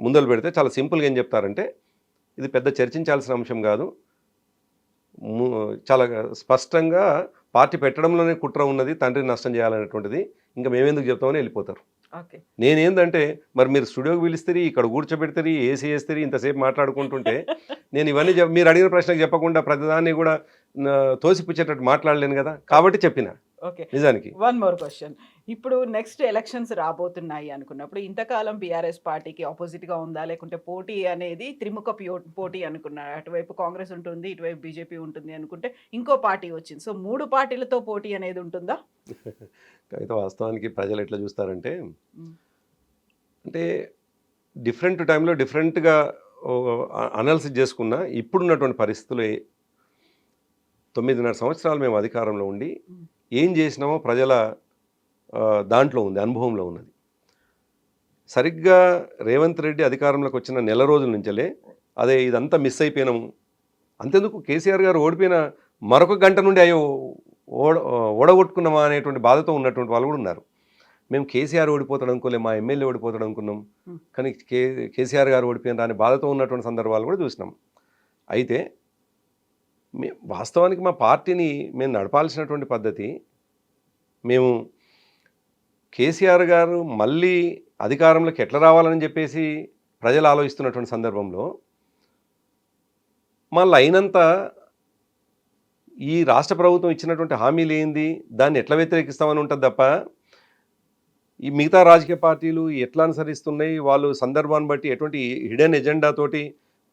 Speaker 3: ముందలు పెడితే చాలా సింపుల్గా ఏం చెప్తారంటే, ఇది పెద్ద చర్చించాల్సిన అంశం కాదు, చాలా స్పష్టంగా పార్టీ పెట్టడంలోనే కుట్ర ఉన్నది, తండ్రిని నష్టం చేయాలనేటువంటిది, ఇంకా మేమెందుకు చెప్తామని వెళ్ళిపోతారు. నేనేందంటే, మరి మీరు స్టూడియోకి పిలుస్తారు, ఇక్కడ కూర్చోబెడతారు, ఏసీ వేస్తారు, ఇంతసేపు మాట్లాడుకుంటుంటే నేను ఇవన్నీ మీరు అడిగిన ప్రశ్నకు చెప్పకుండా ప్రతిదాన్ని కూడా తోసిపుచ్చేటట్టు మాట్లాడలేను కదా, కాబట్టి చెప్పిన. నిజానికి
Speaker 2: వన్ మోర్ క్వశ్చన్, ఇప్పుడు నెక్స్ట్ ఎలక్షన్స్ రాబోతున్నాయి అనుకున్నప్పుడు ఇంతకాలం బీఆర్ఎస్ పార్టీకి ఆపోజిట్ గా ఉందా, లేకుంటే పోటీ అనేది త్రిముఖ పోటీ అనుకున్నారు, అటువైపు కాంగ్రెస్ ఉంటుంది, ఇటువైపు బీజేపీ ఉంటుంది అనుకుంటే ఇంకో పార్టీ వచ్చింది, సో 3 పార్టీలతో పోటీ అనేది ఉంటుందా?
Speaker 3: అయితే వాస్తవానికి ప్రజలు ఎట్లా చూస్తారంటే, అంటే డిఫరెంట్ టైంలో డిఫరెంట్గా అనాలిసిస్ చేసుకున్న ఇప్పుడున్నటువంటి పరిస్థితులు 9.5 సంవత్సరాలు మేము అధికారంలో ఉండి ఏం చేసినామో ప్రజల దాంట్లో ఉంది, అనుభవంలో ఉన్నది. సరిగ్గా రేవంత్ రెడ్డి అధికారంలోకి వచ్చిన నెల రోజుల నుంచే అదే ఇదంతా మిస్ అయిపోయినాము. అంతెందుకు కేసీఆర్ గారు ఓడిపోయిన మరొక గంట నుండి అయ్యో ఓడగొట్టుకున్నామా అనేటువంటి బాధతో ఉన్నటువంటి వాళ్ళు కూడా ఉన్నారు. మేము కేసీఆర్ ఓడిపోతాడు అనుకోలే, మా ఎమ్మెల్యే ఓడిపోతాడు అనుకున్నాం, కానీ కేసీఆర్ గారు ఓడిపోయిన రాని బాధతో ఉన్నటువంటి సందర్భాలు కూడా చూసినాం. అయితే వాస్తవానికి మా పార్టీని మేము నడపాల్సినటువంటి పద్ధతి, మేము కేసీఆర్ గారు మళ్ళీ అధికారంలోకి ఎట్లా రావాలని చెప్పేసి ప్రజలు ఆలోచిస్తున్నటువంటి సందర్భంలో మళ్ళీ అయినంత ఈ రాష్ట్ర ప్రభుత్వం ఇచ్చినటువంటి హామీలు ఏంది, దాన్ని ఎట్లా వ్యతిరేకిస్తామని ఉంటుంది తప్ప ఈ మిగతా రాజకీయ పార్టీలు ఎట్లా అనుసరిస్తున్నాయి, వాళ్ళు సందర్భాన్ని బట్టి ఎటువంటి హిడెన్ ఎజెండా తోటి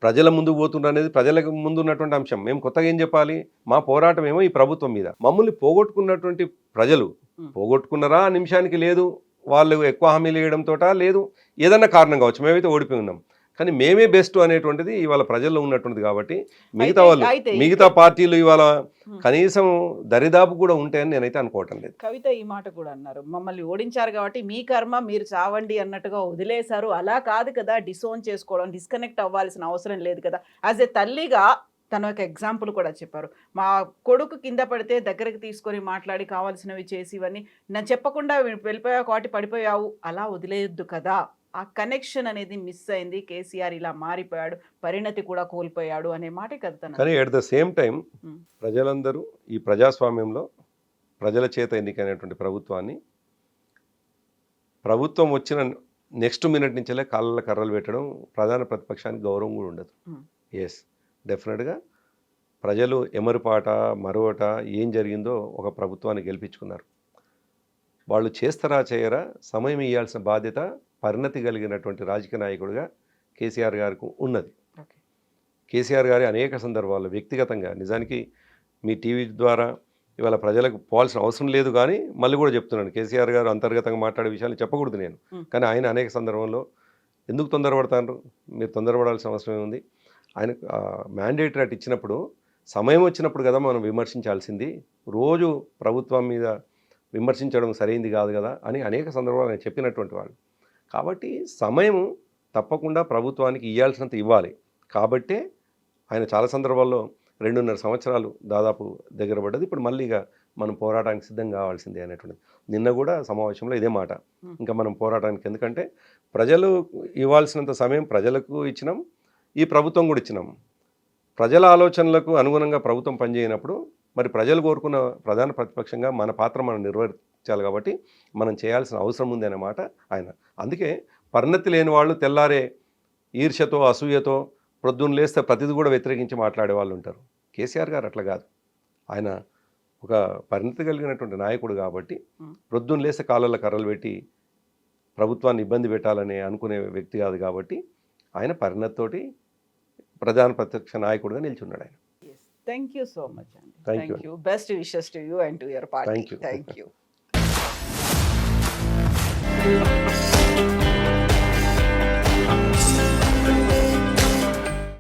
Speaker 3: ప్రజల ముందుకు పోతున్నారు అనేది ప్రజలకు ముందు ఉన్నటువంటి అంశం. మేము కొత్తగా ఏం చెప్పాలి, మా పోరాటం ఏమో ఈ ప్రభుత్వం మీద. మమ్మల్ని పోగొట్టుకున్నటువంటి ప్రజలు పోగొట్టుకున్నారా ఆ నిమిషానికి లేదు, వాళ్ళు ఎక్కువ హామీలు వేయడంతో లేదు, ఏదన్నా కారణం కావచ్చు, మేమైతే ఓడిపోయి ఉన్నాం. కానీ మేమే బెస్ట్ అనేటువంటిది ఇవాళ ప్రజల్లో ఉన్నటువంటిది. కాబట్టి మిగతా పార్టీలు ఇవాళ కనీసం దరిదాపు కూడా ఉంటాయని నేనైతే అనుకోవటం లేదు.
Speaker 2: కవిత ఈ మాట కూడా అన్నారు, మమ్మల్ని ఓడించారు కాబట్టి మీ కర్మ మీరు చావండి అన్నట్టుగా వదిలేశారు. అలా కాదు కదా, డిసోన్ చేసుకోవడం, డిస్కనెక్ట్ అవ్వాల్సిన అవసరం లేదు కదా. యాజ్ ఏ తల్లిగా తన ఒక ఎగ్జాంపుల్ కూడా చెప్పారు, మా కొడుకు కింద పడితే దగ్గరికి తీసుకొని మాట్లాడి కావాల్సినవి చేసి ఇవన్నీ నా చెప్పకుండా వెళ్ళిపోయావు కాబట్టి పడిపోయావు, అలా వదిలేయొద్దు కదా. ఆ కనెక్షన్ అనేది మిస్ అయింది, కేసీఆర్ ఇలా మారిపోయాడు, పరిణతి కూడా కోల్పోయాడు అనే మాట కదా.
Speaker 3: కానీ ఎట్ ద సేమ్ టైం ప్రజలందరూ ఈ ప్రజాస్వామ్యంలో ప్రజల చేత ఎన్నికైనటువంటి ప్రభుత్వం వచ్చిన నెక్స్ట్ మినిట్ నుంచే కాళ్ళ కర్రలు పెట్టడం, ప్రధాన ప్రతిపక్షానికి గౌరవం కూడా ఉండదు. ఎస్, డెఫినెట్గా ప్రజలు ఎమరుపాట మరొకట ఏం జరిగిందో ఒక ప్రభుత్వాన్ని గెలిపించుకున్నారు. వాళ్ళు చేస్తారా చేయరా సమయం ఇవ్వాల్సిన బాధ్యత పరిణతి కలిగినటువంటి రాజకీయ నాయకుడిగా కేసీఆర్ గారికి ఉన్నది. కేసీఆర్ గారి అనేక సందర్భాల్లో వ్యక్తిగతంగా నిజానికి మీ టీవీ ద్వారా ఇవాళ ప్రజలకు పోవాల్సిన అవసరం లేదు, కానీ మళ్ళీ కూడా చెప్తున్నాను, కేసీఆర్ గారు అంతర్గతంగా మాట్లాడే విషయాలు చెప్పకూడదు నేను, కానీ ఆయన అనేక సందర్భంలో ఎందుకు తొందరపడతారు, మీరు తొందరపడాల్సిన అవసరం ఉంది, ఆయన మ్యాండేటరీ అటు ఇచ్చినప్పుడు సమయం వచ్చినప్పుడు కదా మనం విమర్శించాల్సింది, రోజు ప్రభుత్వం మీద విమర్శించడం సరైంది కాదు కదా అని అనేక సందర్భాలు ఆయన చెప్పినటువంటి వాళ్ళు. కాబట్టి సమయం తప్పకుండా ప్రభుత్వానికి ఇవ్వాల్సినంత ఇవ్వాలి. కాబట్టే ఆయన చాలా సందర్భాల్లో 2.5 సంవత్సరాలు దాదాపు దగ్గర పడ్డది. ఇప్పుడు మళ్ళీగా మనం పోరాటానికి సిద్ధం కావాల్సిందే అనేటువంటిది. నిన్న కూడా సమావేశంలో ఇదే మాట, ఇంకా మనం పోరాటానికి, ఎందుకంటే ప్రజలు ఇవ్వాల్సినంత సమయం ప్రజలకు ఇచ్చినాం, ఈ ప్రభుత్వం కూడా ఇచ్చినాం. ప్రజల ఆలోచనలకు అనుగుణంగా ప్రభుత్వం పనిచేయనప్పుడు మరి ప్రజలు కోరుకున్న ప్రధాన ప్రతిపక్షంగా మన పాత్ర మనం నిర్వర్తించాలి. కాబట్టి మనం చేయాల్సిన అవసరం ఉంది అన్నమాట ఆయన. అందుకే పరిణతి లేని వాళ్ళు తెల్లారే ఈర్ష్యతో అసూయతో ప్రొద్దున లేస్తే ప్రతిదీ కూడా వ్యతిరేకించి మాట్లాడే వాళ్ళు ఉంటారు. కేసీఆర్ గారు అట్లా కాదు, ఆయన ఒక పరిణతి కలిగినటువంటి నాయకుడు కాబట్టి ప్రొద్దున లేస్తే కాళ్ళల్లో కర్రలు పెట్టి ప్రభుత్వాన్ని ఇబ్బంది పెట్టాలని అనుకునే వ్యక్తి కాదు. కాబట్టి ఆయన పరిణతితోటి ప్రధాన ప్రతిపక్ష నాయకుడిగా నిల్చున్నాడు ఆయన.
Speaker 2: Thank you so much.
Speaker 3: Thank you.
Speaker 2: Best wishes to you and to your party.
Speaker 3: Thank you.
Speaker 2: Thank you.